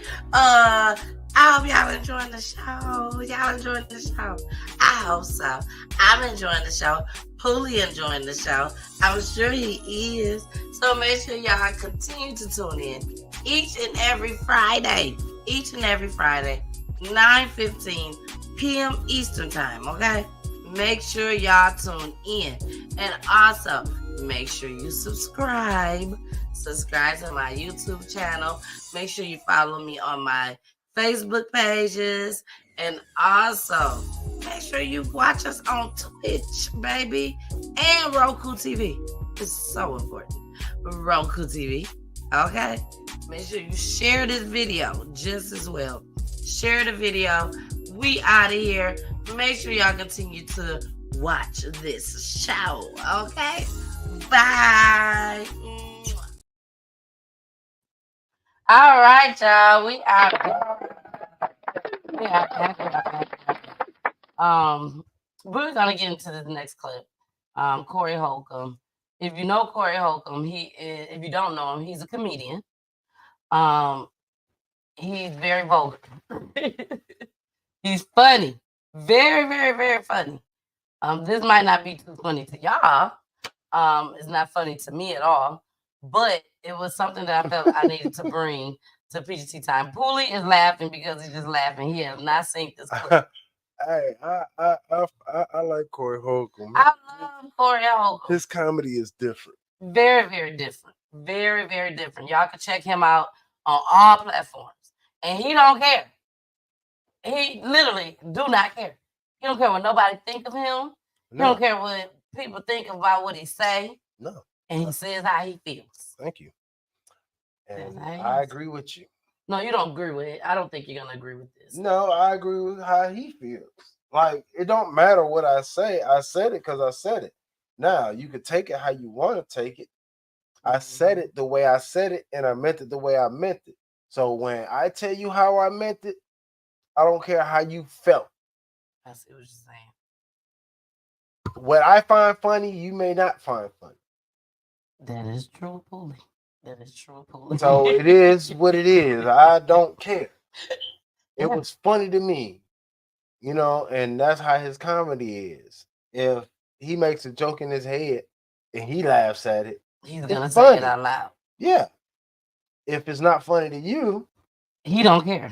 I hope y'all enjoying the show. Y'all enjoying the show? I hope so. I'm enjoying the show. Poolie enjoying the show. I'm sure he is. So make sure y'all continue to tune in each and every Friday. 9:15 p.m. Eastern Time, okay? Make sure y'all tune in. And also, make sure you subscribe. Subscribe to my YouTube channel. Make sure you follow me on my Facebook pages. And also, make sure you watch us on Twitch, baby. And Roku TV. It's so important. Roku TV, okay? Make sure you share this video just as well. Share the video. We out of here. Make sure y'all continue to watch this show. Okay? Bye. All right, y'all. We out. We're gonna get into this next clip. Corey Holcomb. If you know Corey Holcomb, if you don't know him, he's a comedian. He's very vulgar. He's funny. Very, very, very funny. This might not be too funny to y'all. It's not funny to me at all. But it was something that I felt I needed to bring to PGT Time. Poolie is laughing because he's just laughing. He has not seen this clip. Hey, I like Corey Holcomb. I love Corey Holcomb. His comedy is different. Very, very different. Very, very different. Y'all can check him out on all platforms. And he don't care. He literally do not care. He don't care what nobody think of him. No. He don't care what people think about what he say. No. And he says how he feels. Thank you. And I agree with you. No, you don't agree with it. I don't think you're going to agree with this. No, I agree with how he feels. Like, it don't matter what I say. I said it because I said it. Now, you can take it how you want to take it. I said it the way I said it, and I meant it the way I meant it. So when I tell you how I meant it, I don't care how you felt. I see what you're saying. What I find funny, you may not find funny. That is true, Poolie. That is true, Poolie. So it is what it is. I don't care. It was funny to me, you know, and that's how his comedy is. If he makes a joke in his head and he laughs at it, he's gonna say it out loud. Yeah. If it's not funny to you, he don't care.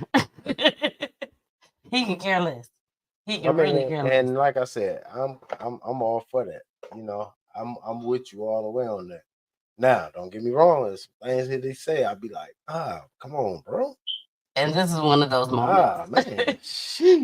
He can care less. He can really care less. And like I said, I'm all for that. You know, I'm with you all the way on that. Now, don't get me wrong. There's things that they say, I'll be like, come on, bro. And this is one of those moments. Man.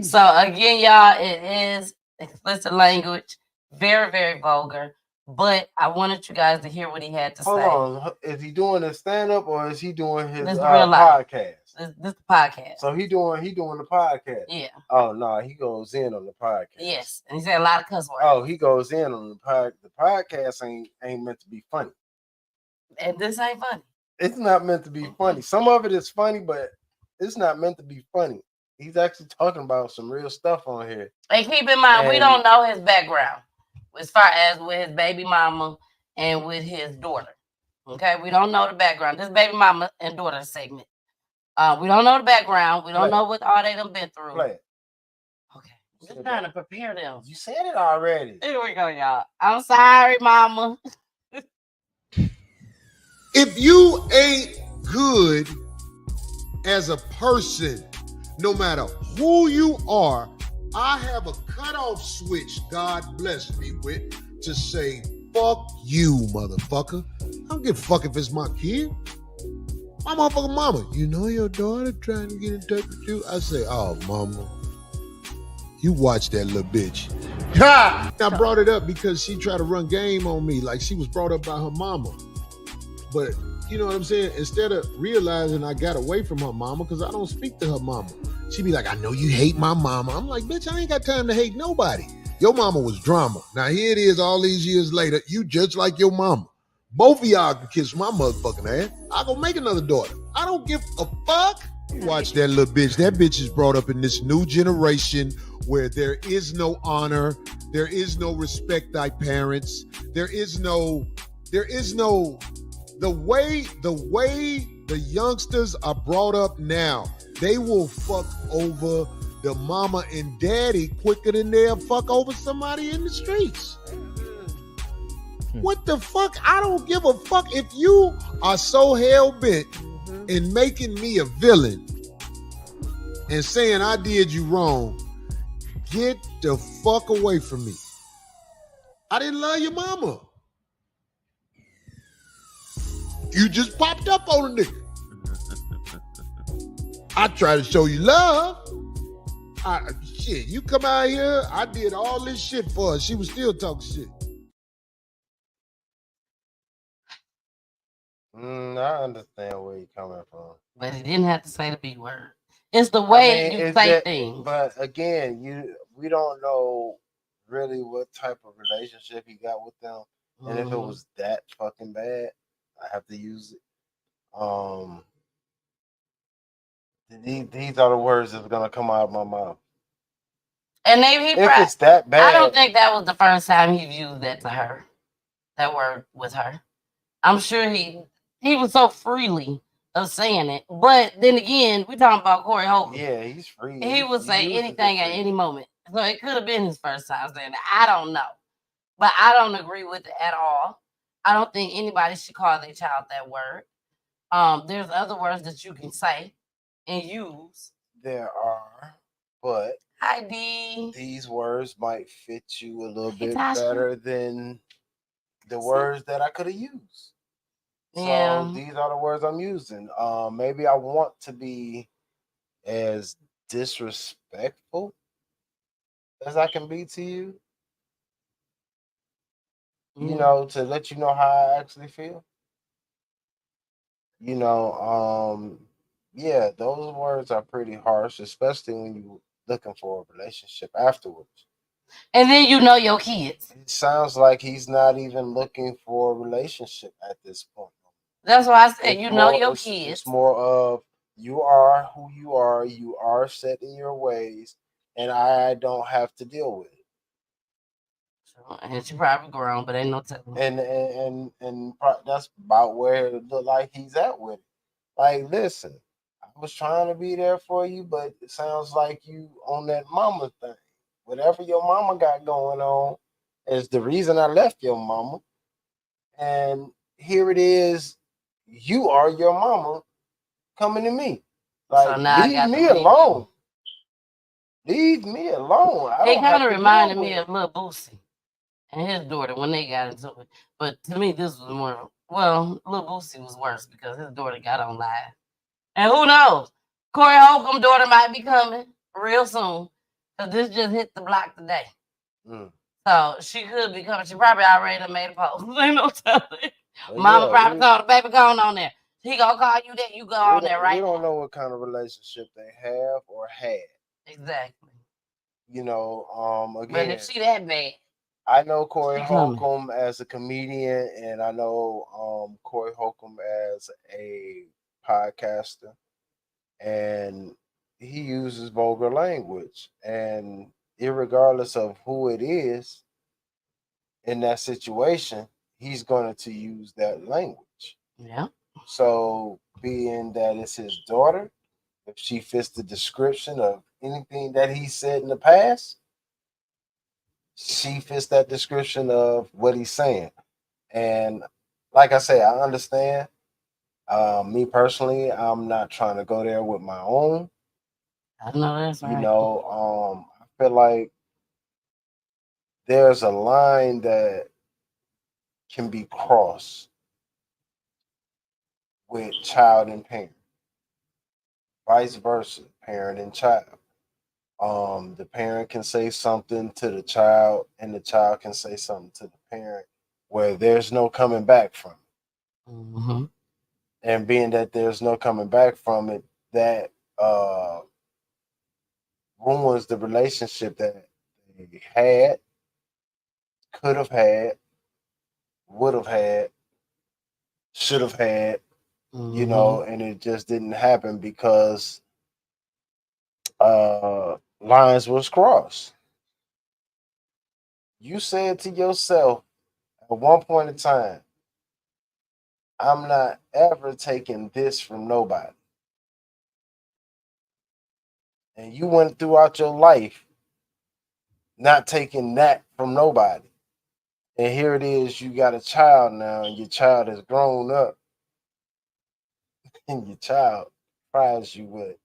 So again, y'all, it is explicit language, very, very vulgar. But I wanted you guys to hear what he had to say. Hold on. Is he doing a stand-up or is he doing his podcast? This is the podcast. So he doing the podcast. Yeah. Oh no, he goes in on the podcast. Yes. And he said a lot of cuss words. Oh, he goes in on the podcast. The podcast ain't meant to be funny. And this ain't funny. It's not meant to be funny. Some of it is funny, but it's not meant to be funny. He's actually talking about some real stuff on here. And keep in mind, we don't know his background as far as with his baby mama and with his daughter. Okay, we don't know the background. This baby mama and daughter segment. We don't know the background. We don't know what all they done been through. Play it. Okay, I'm just trying to prepare them. You said it already. Here we go, y'all. I'm sorry, mama. If you ain't good as a person, no matter who you are, I have a cutoff switch God blessed me with to say, fuck you, motherfucker. I don't give a fuck if it's my kid. My motherfucking mama. You know your daughter trying to get in touch with you? I say, oh, mama, you watch that little bitch. Ha! I brought it up because she tried to run game on me like she was brought up by her mama. But you know what I'm saying? Instead of realizing I got away from her mama because I don't speak to her mama. She be like, I know you hate my mama. I'm like, bitch, I ain't got time to hate nobody. Your mama was drama. Now here it is all these years later. You just like your mama. Both of y'all can kiss my motherfucking ass. I'll go make another daughter. I don't give a fuck. Watch that little bitch. That bitch is brought up in this new generation where there is no honor. There is no respect thy parents. There is no, the way the youngsters are brought up now, they will fuck over the mama and daddy quicker than they'll fuck over somebody in the streets. What the fuck? I don't give a fuck if you are so hell-bent in making me a villain and saying I did you wrong. Get the fuck away from me. I didn't love your mama. You just popped up on a nigga. I try to show you love. Shit, you come out here, I did all this shit for her. She was still talking shit. I understand where you're coming from. But he didn't have to say the B word. It's the way you say things. But again, we don't know really what type of relationship he got with them. And if it was that fucking bad, I have to use it. These are the words that's gonna come out of my mouth. And if it's that bad, I don't think that was the first time he used that to her. That word with her. I'm sure he was so freely of saying it. But then again, we talking about Corey Holcomb. Yeah, he's free. He would say anything at any moment. So it could have been his first time saying that. I don't know. But I don't agree with it at all. I don't think anybody should call their child that word. There's other words that you can say and use. There are, but ID. These words might fit you a little bit better than the words that I could have used. So these are the words I'm using. Maybe I want to be as disrespectful as I can be to you. You know, to let you know how I actually feel. You know, yeah, those words are pretty harsh, especially when you're looking for a relationship afterwards. And then you know your kids. It sounds like he's not even looking for a relationship at this point. That's why I said you know your kids. It's more of you are who you are set in your ways, and I don't have to deal with it. And she probably grown, but ain't no telling. And that's about where it looked like he's at with it. Like, listen, I was trying to be there for you, but it sounds like you on that mama thing. Whatever your mama got going on is the reason I left your mama. And here it is, you are your mama coming to me. Like, so now leave me alone. Leave me alone. He kind of reminded me of Lil Boosie and his daughter when they got into it. But to me, this was more, well, Lil Boosie was worse because his daughter got on live. And who knows? Corey Holcomb's daughter might be coming real soon. Because this just hit the block today. So she could be coming. She probably already done made a post. Ain't no telling. Mama probably told the baby going on there. He gonna call you that, you go on there, right? We don't know what kind of relationship they have or had. Exactly. You know, again. But if she that bad. I know Corey Holcomb as a comedian, and I know Corey Holcomb as a podcaster, and he uses vulgar language, and irregardless of who it is in that situation, he's going to use that language. Yeah. So, being that it's his daughter, if she fits the description of anything that he said in the past, she fits that description of what he's saying. And like I say, I understand. Me personally, I'm not trying to go there with my own. I know that's right. You know, I feel like there's a line that can be crossed with child and parent. Vice versa, parent and child. The parent can say something to the child, and the child can say something to the parent where there's no coming back from it. Mm-hmm. And being that there's no coming back from it, that ruins the relationship that they had, could have had, would have had, should have had, and it just didn't happen because lines was crossed. You said to yourself at one point in time, I'm not ever taking this from nobody. And you went throughout your life not taking that from nobody. And here it is, you got a child now, and your child has grown up, and your child tries you with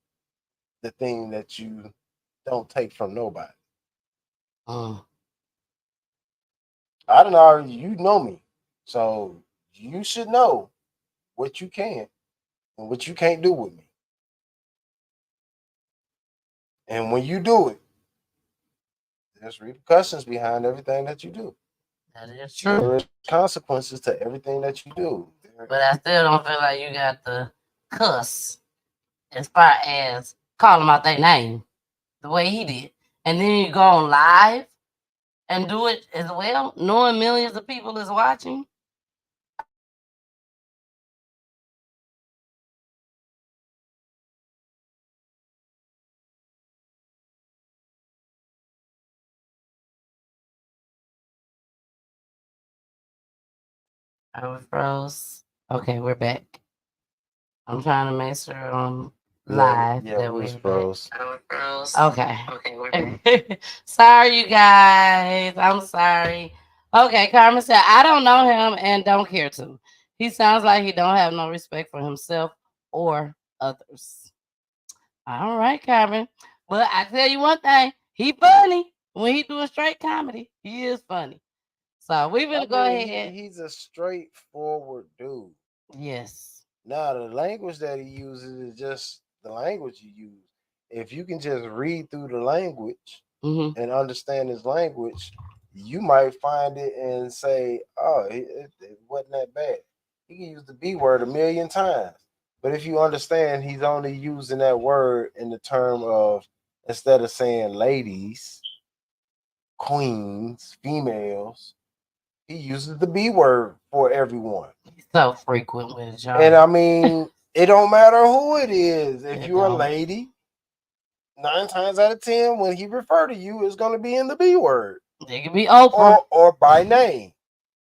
the thing that you don't take from nobody. I don't know, you know me. So you should know what you can and what you can't do with me. And when you do it, there's repercussions behind everything that you do. That is true. There is consequences to everything that you do. But I still don't feel like you got to cuss as far as call them out their name the way he did. And then you go on live and do it as well, knowing millions of people is watching. I froze. Okay, we're back. I'm trying to make sure I'm live. Yeah, we was froze. Okay. Okay, we're back. Sorry, you guys. I'm sorry. Okay, Carmen said, I don't know him and don't care to. He sounds like he don't have no respect for himself or others. All right, Carmen. But I tell you one thing, he funny. When he doing straight comedy, he is funny. So we're gonna go ahead. He's a straightforward dude. Yes. Now the language that he uses is just the language you use. If you can just read through the language and understand his language, you might find it and say, "Oh, it wasn't that bad." He can use the B word a million times, but if you understand, he's only using that word in the term of, instead of saying ladies, queens, females, he uses the B word for everyone. He's so frequent with it, y'all. And I mean, it don't matter who it is. If you're a lady, 9 times out of 10, when he refer to you, it's going to be in the B word. It can be Oprah or by name.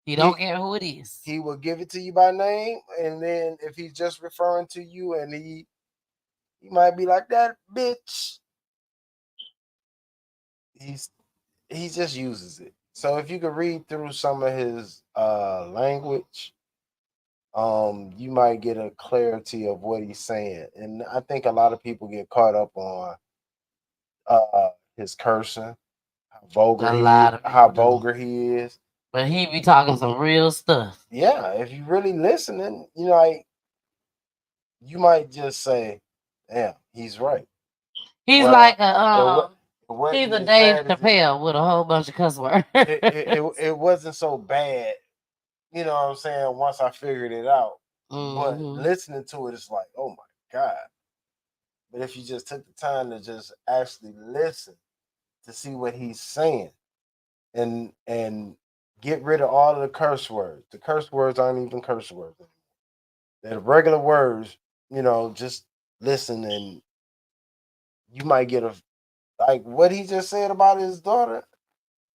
He don't care who it is. He will give it to you by name, and then if he's just referring to you, and he might be like, that bitch. He just uses it. So if you could read through some of his language, you might get a clarity of what he's saying. And I think a lot of people get caught up on his cursing, how vulgar he is. But he be talking some real stuff. Yeah, if you really listening, like, you might just say, "Damn, he's right." He's like a he's a Dave Chappelle with a whole bunch of cuss words. It wasn't so bad, you know what I'm saying, once I figured it out. But listening to it, it's like, oh my God. But if you just took the time to just actually listen to see what he's saying and get rid of all of the curse words. The curse words aren't even curse words anymore. They're regular words, just listen, and you might get like what he just said about his daughter.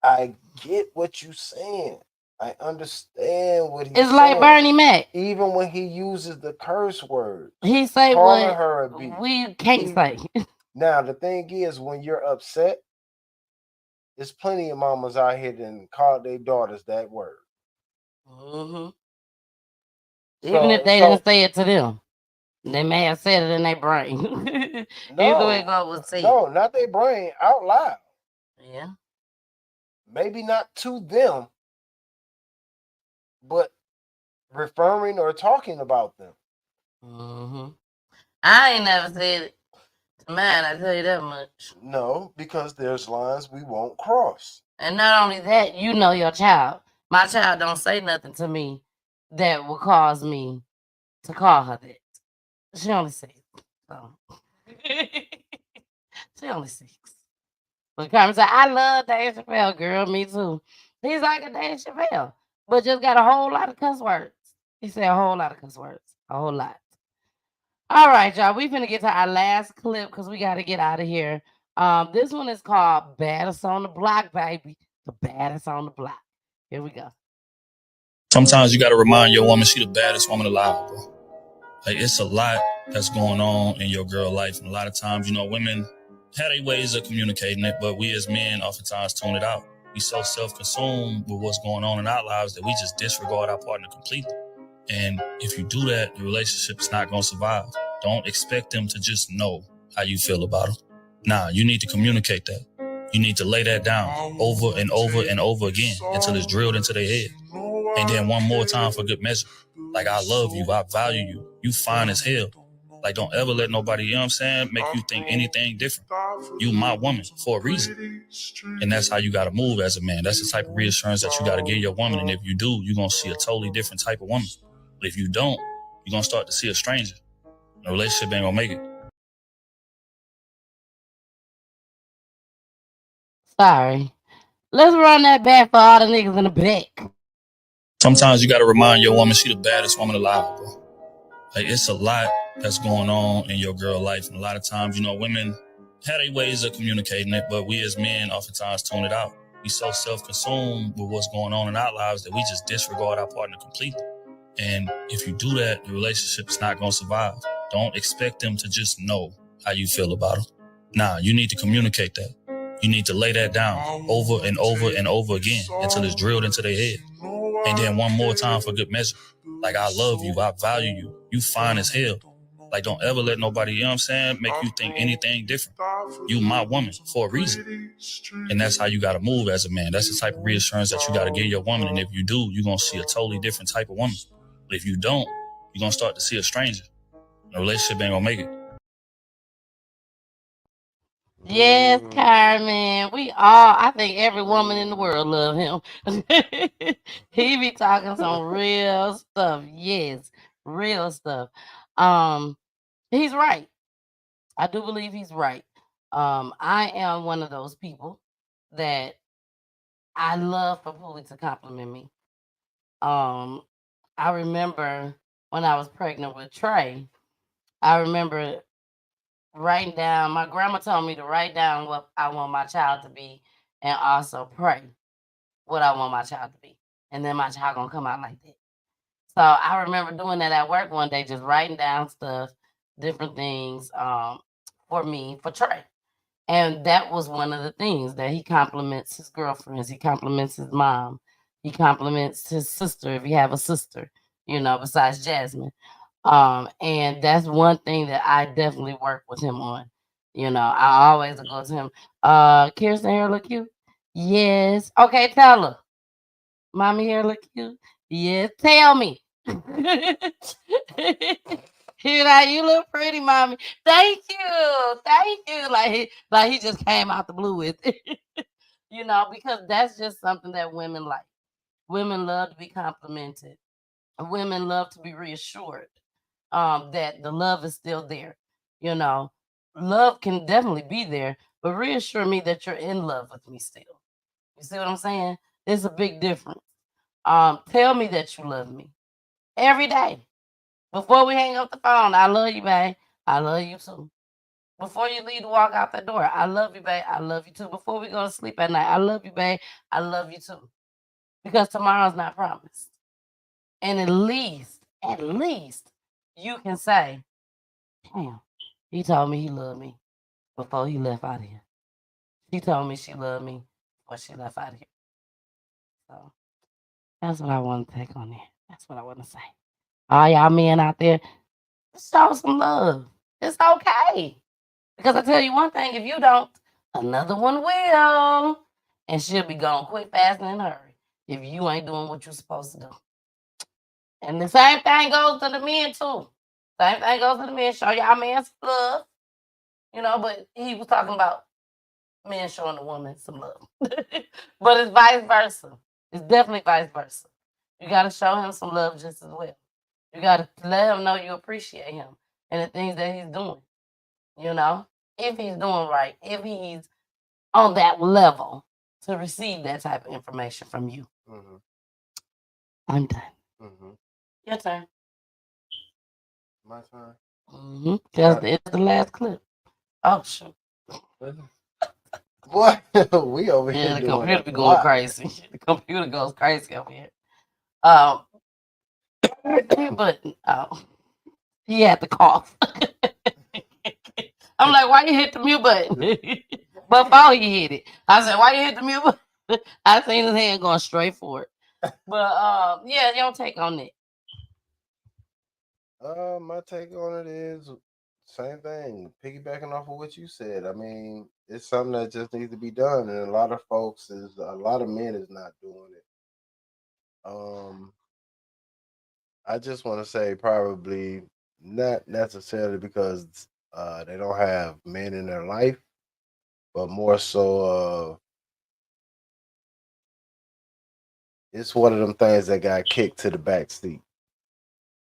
I get what you're saying. I understand what he's saying. It's like Bernie Mac. Even when he uses the curse word, he say calling what her a bitch. We can't say. Now the thing is, when you're upset, there's plenty of mamas out here that call their daughters that word. Even if they didn't say it to them, they may have said it in their brain. Either way God would say. No, not their brain, out loud. Yeah. Maybe not to them, but referring or talking about them. I ain't never said it to mine, I tell you that much. No, because there's lines we won't cross. And not only that, you know your child. My child don't say nothing to me that will cause me to call her that. She only 6. So. She only 6. But Carmen said, I love Dave Chappelle, girl. Me too. He's like a Dave Chappelle, but just got a whole lot of cuss words. He said a whole lot of cuss words. A whole lot. All right, y'all. We finna get to our last clip because we got to get out of here. This one is called Baddest on the Block, baby. The baddest on the block. Here we go. Sometimes you got to remind your woman she the baddest woman alive, bro. Like, it's a lot that's going on in your girl life. And a lot of times, you know, women have their ways of communicating it, but we as men oftentimes tune it out. We so self-consumed with what's going on in our lives that we just disregard our partner completely. And if you do that, the relationship is not going to survive. Don't expect them to just know how you feel about them. Nah, you need to communicate that. You need to lay that down over and over and over again until it's drilled into their head. And then one more time for good measure. Like, I love you. I value you. You fine as hell. Like, don't ever let nobody, you know what I'm saying, make you think anything different. You my woman for a reason. And that's how you got to move as a man. That's the type of reassurance that you got to give your woman. And if you do, you're going to see a totally different type of woman. But if you don't, you're going to start to see a stranger. The relationship ain't going to make it. Sorry. Let's run that back for all the niggas in the back. Sometimes you got to remind your woman she the baddest woman alive, bro. Like, it's a lot that's going on in your girl life. And a lot of times, you know, women have their ways of communicating it, but we as men oftentimes tune it out. We so self-consumed with what's going on in our lives that we just disregard our partner completely. And if you do that, the relationship is not going to survive. Don't expect them to just know how you feel about them. Nah, you need to communicate that. You need to lay that down over and over and over again until it's drilled into their head. And then one more time for good measure. Like, I love you. I value you. You fine as hell. Like, don't ever let nobody, you know what I'm saying, make you think anything different. You my woman for a reason. And that's how you got to move as a man. That's the type of reassurance that you got to give your woman. And if you do, you're going to see a totally different type of woman. But if you don't, you're going to start to see a stranger. The relationship ain't going to make it. Yes, Carmen. I think every woman in the world love him. He be talking some real stuff. Yes, real stuff. He's right. I do believe he's right. I am one of those people that I love for Poolie to compliment me. I remember when I was pregnant with Trey, I remember writing down, my grandma told me to write down what I want my child to be and also pray what I want my child to be. And then my child gonna come out like that. So I remember doing that at work one day, just writing down stuff, different things for me, for Trey. And that was one of the things that he compliments his girlfriends. He compliments his mom. He compliments his sister if he have a sister, you know, besides Jasmine. And that's one thing that I definitely work with him on. You know, I always go to him. Kirsten hair look cute? Yes. Okay, tell her. Mommy hair look cute? Yes. Tell me. You look pretty, mommy. Thank you. Thank you. Like he just came out the blue with it. You know, because that's just something that women like. Women love to be complimented. Women love to be reassured that the love is still there. You know, love can definitely be there, but reassure me that you're in love with me still. You see what I'm saying? There's a big difference. Tell me that you love me every day. Before we hang up the phone, I love you, babe. I love you too. Before you leave to walk out the door, I love you, babe. I love you too. Before we go to sleep at night, I love you, babe. I love you too. Because tomorrow's not promised. And at least, you can say, damn, he told me he loved me before he left out of here. She told me she loved me before she left out of here. So that's what I want to take on there. That's what I want to say. All y'all men out there, show some love. It's okay. Because I tell you one thing, if you don't, another one will. And she'll be gone quick, fast, and in a hurry if you ain't doing what you're supposed to do. And the same thing goes to the men, too. Same thing goes to the men. Show y'all men some love. You know, but he was talking about men showing the woman some love. But it's vice versa. It's definitely vice versa. You got to show him some love just as well. You got to let him know you appreciate him and the things that he's doing. You know, if he's doing right, if he's on that level to receive that type of information from you. Mm-hmm. I'm done. Mm-hmm. Your turn. My turn. Mm-hmm. Because it's the last clip. Oh, shoot. What? We over here Yeah, the doing computer a be going lot. crazy. The computer goes crazy over here. But he had to cough. I'm like, why you hit the mute button? Before he hit it, I said, why you hit the mute button? I seen his hand going straight for it. But yeah, your take on it. My take on it is same thing. Piggybacking off of what you said. I mean, it's something that just needs to be done, and a lot of men is not doing it. I just want to say probably not necessarily because they don't have men in their life, but more so it's one of them things that got kicked to the back seat,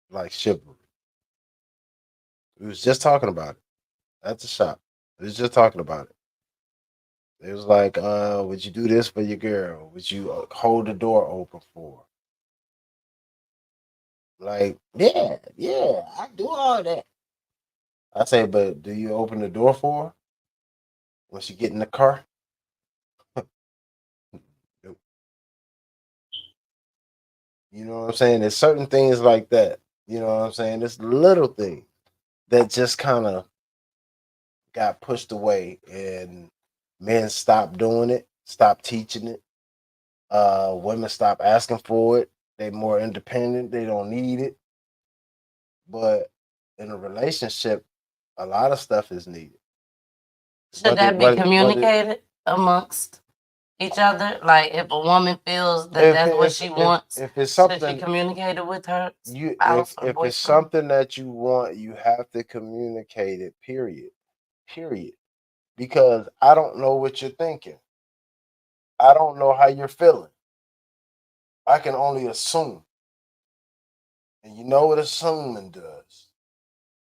like chivalry. We was just talking about it at the shop. We was just talking about it. It was like, would you do this for your girl? Would you hold the door open for her? Like, yeah, I do all that. I say, but do you open the door for her when she get in the car? Nope. You know what I'm saying? There's certain things like that. You know what I'm saying? This little thing that just kind of got pushed away, and men stopped doing it, stopped teaching it. Women stop asking for it. They more independent. They don't need it. But in a relationship, a lot of stuff is needed. Should that be communicated amongst each other? Like, if a woman feels that that's what she wants, if it's should she something communicate it with her you spouse or if it's boyfriend? something that you want, you have to communicate it. Period. Because I don't know what you're thinking. I don't know how you're feeling. I can only assume. And you know what assuming does.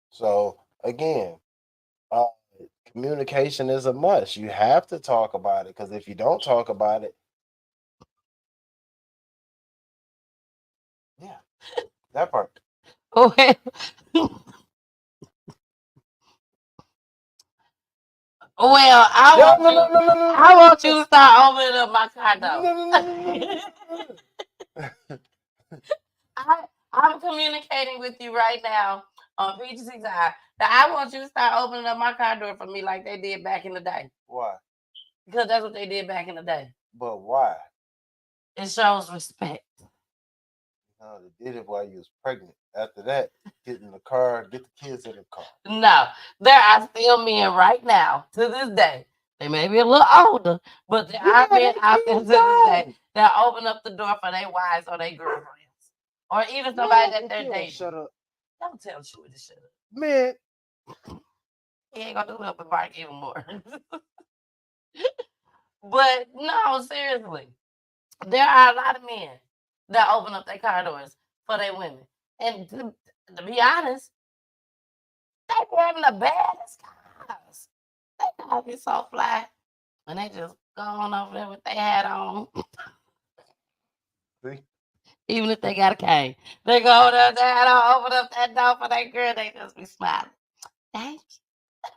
So again, uh, communication is a must. You have to talk about it, because if you don't talk about it, yeah, that part. Well, I want you to start opening up my condo. I'm communicating with you right now on Peaches Side that I want you to start opening up my car door for me like they did back in the day. Why? Because that's what they did back in the day. But why? It shows respect. No, they did it while you was pregnant. After that, get in the car, get the kids in the car. No, there are still men right now to this day. They may be a little older, but there are men out there to this day that open up the door for their wives or their girlfriends, or even somebody that they're dating. Shut up. Don't tell Chewy to shut up. Man, he ain't gonna do nothing but bark even more. But no, seriously, there are a lot of men that open up their car doors for their women, and to be honest, they be having the baddest cars. They gotta be so fly, and they just go on over there with their hat on. See? Even if they got a cane, they go over there, their hat on, open up that door for their girl. They just be smiling. Thank you.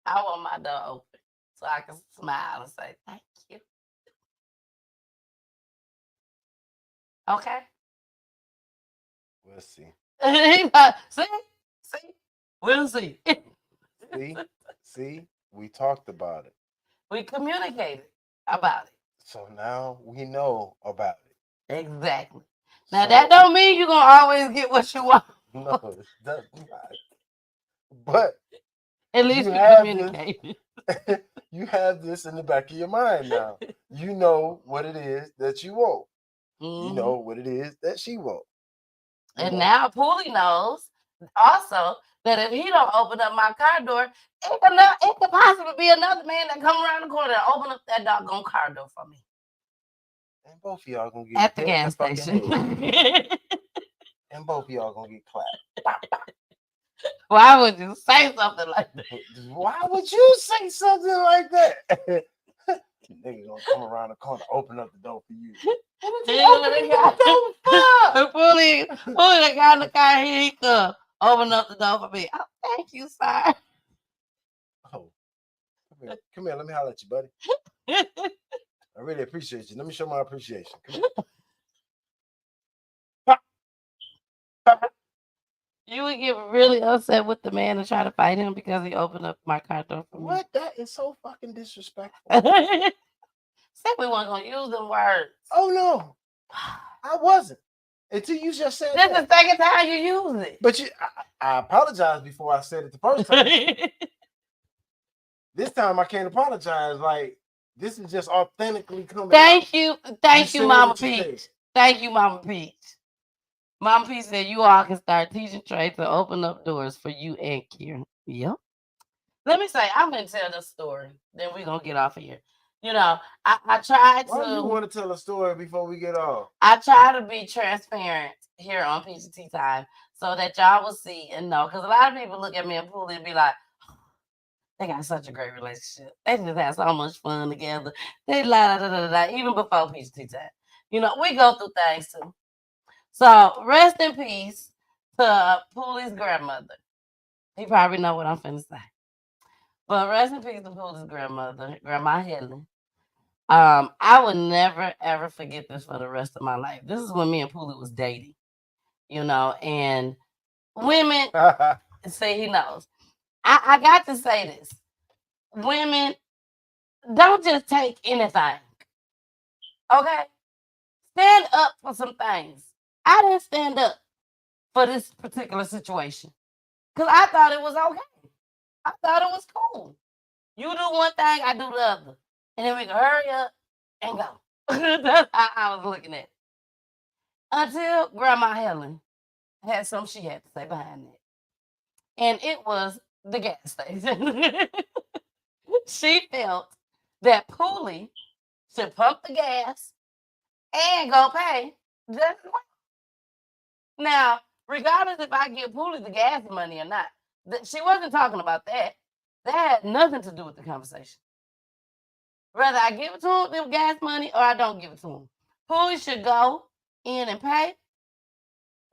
I want my door open so I can smile and say thank you. Okay. We'll see. See, we'll see. See, we talked about it. We communicated about it. So now we know about it. Exactly. Now that don't mean you're gonna always get what you want. No, it does not. But at least you communicate. You have this in the back of your mind now. You know what it is that you want. Mm-hmm. You know what it is that she wants. And now Poolie knows also that if he don't open up my car door, it could possibly be another man that come around the corner and open up that doggone car door for me. And both of y'all gonna get at the gas station. And both of y'all gonna get clapped. Why would you say something like that? Why would you say something like that? Nigga gonna come around the corner, open up the door for you. Pulling the guy in the car, here he come. Open up the door for me. Oh, thank you, sir. Oh, come here. Let me holler at you, buddy. I really appreciate you. Let me show my appreciation. Come here. You would get really upset with the man and try to fight him because he opened up my car door for me. What? That is so fucking disrespectful. Said we weren't gonna use them words. Oh no, I wasn't. Until you just said this that. Is the second time you use it. But I apologized before I said it the first time. This time I can't apologize. Like, this is just authentically coming Thank out. you, Mama Peach. Thank you, Mama Peach. Mama Peach said you all can start teaching trades and open up doors for you and Kieran. Yep. Let me say, I'm gonna tell this story. Then we're gonna get off of here. You know, I tried to. Why do you want to tell a story before we get off? I try to be transparent here on PGT Time so that y'all will see and know. Because a lot of people look at me and Poolie and be like, oh, they got such a great relationship. They just have so much fun together. They even before PGT Time. You know, we go through things too. So rest in peace to Poolie's grandmother. He probably know what I'm finna say. But rest in peace to Poolie's grandmother, Grandma Helen. I would never ever forget this for the rest of my life. This is when me and Poolie was dating, you know, and women say he knows. I got to say this. Women, don't just take anything. Okay? Stand up for some things. I didn't stand up for this particular situation. Because I thought it was okay. I thought it was cool. You do one thing, I do the other. And then we can hurry up and go. That's how I was looking at it. Until Grandma Helen had something she had to say behind it. And it was the gas station. She felt that Poolie should pump the gas and go pay just well. Now, regardless if I give Poolie the gas money or not, she wasn't talking about that. That had nothing to do with the conversation. Whether I give it to him, the gas money, or I don't give it to him. Poolie should go in and pay,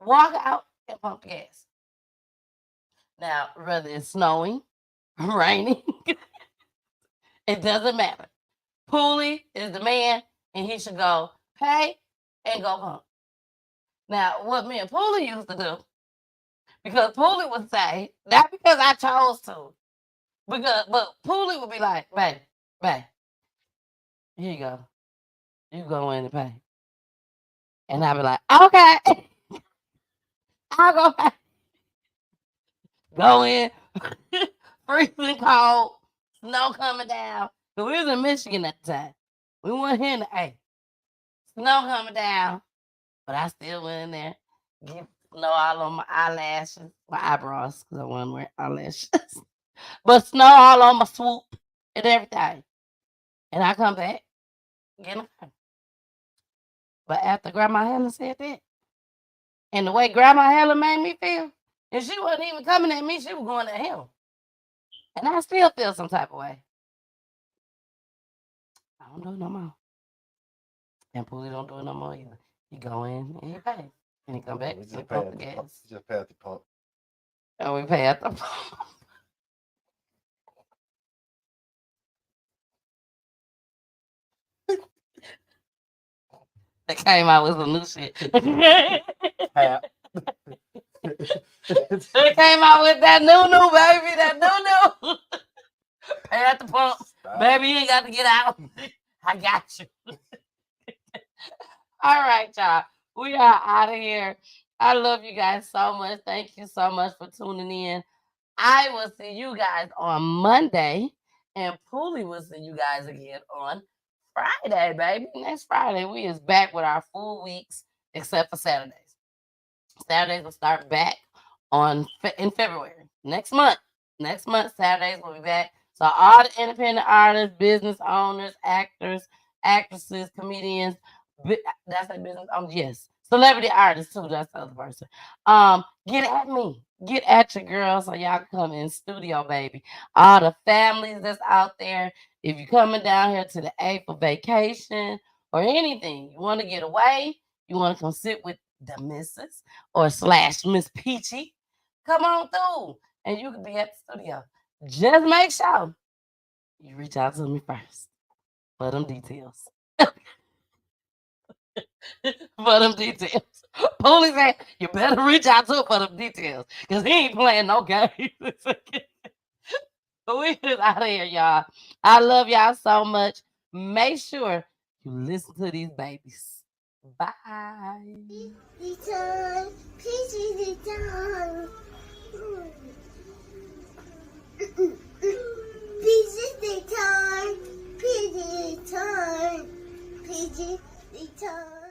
walk out, and pump the gas. Now, whether it's snowing, raining, it doesn't matter. Poolie is the man, and he should go pay and go pump. Now, what me and Poolie used to do, because Poolie would say, not because I chose to, but Poolie would be like, babe, here you go. You go in and pay. And I'd be like, okay. I'll go pay. Go in. Freezing cold. Snow coming down. So we was in Michigan at the time. We weren't here in the A. Snow coming down. But I still went in there. Get snow all on my eyelashes. My eyebrows. Because I wasn't wearing eyelashes. But snow all on my swoop. And everything. And I come back. Get in the car. But after Grandma Helen said that, and the way Grandma Helen made me feel, and she wasn't even coming at me, she was going at him. And I still feel some type of way. I don't do it no more. And Poolie don't do it no more either. He go in and he pay. And he come back and he pump the gas. Just pay at the pump. And we pay at the pump. They came out with some new shit. They came out with that new, baby. That new. Pay at the pump. Stop. Baby, you ain't got to get out. I got you. All right, y'all. We are out of here. I love you guys so much. Thank you so much for tuning in. I will see you guys on Monday. And Poolie will see you guys again on Friday, baby. Next Friday, we is back with our full weeks, except for Saturdays. Saturdays will start back in February. Next month, Saturdays will be back. So all the independent artists, business owners, actors, actresses, comedians, that's a business owners, yes. Celebrity artists too, that's the other person. Get at me. get at your girls so y'all come in studio, baby. All the families that's out there, if you're coming down here to the A for vacation or anything, you want to get away, you want to come sit with the missus or / Miss Peachy, come on through and you can be at the studio. Just make sure you reach out to me first for them details. For them details. Police said, you better reach out to him for them details because he ain't playing no games. We just out of here, y'all. I love y'all so much. Make sure you listen to these babies. Bye. Return, please return. Please return, please return, please return.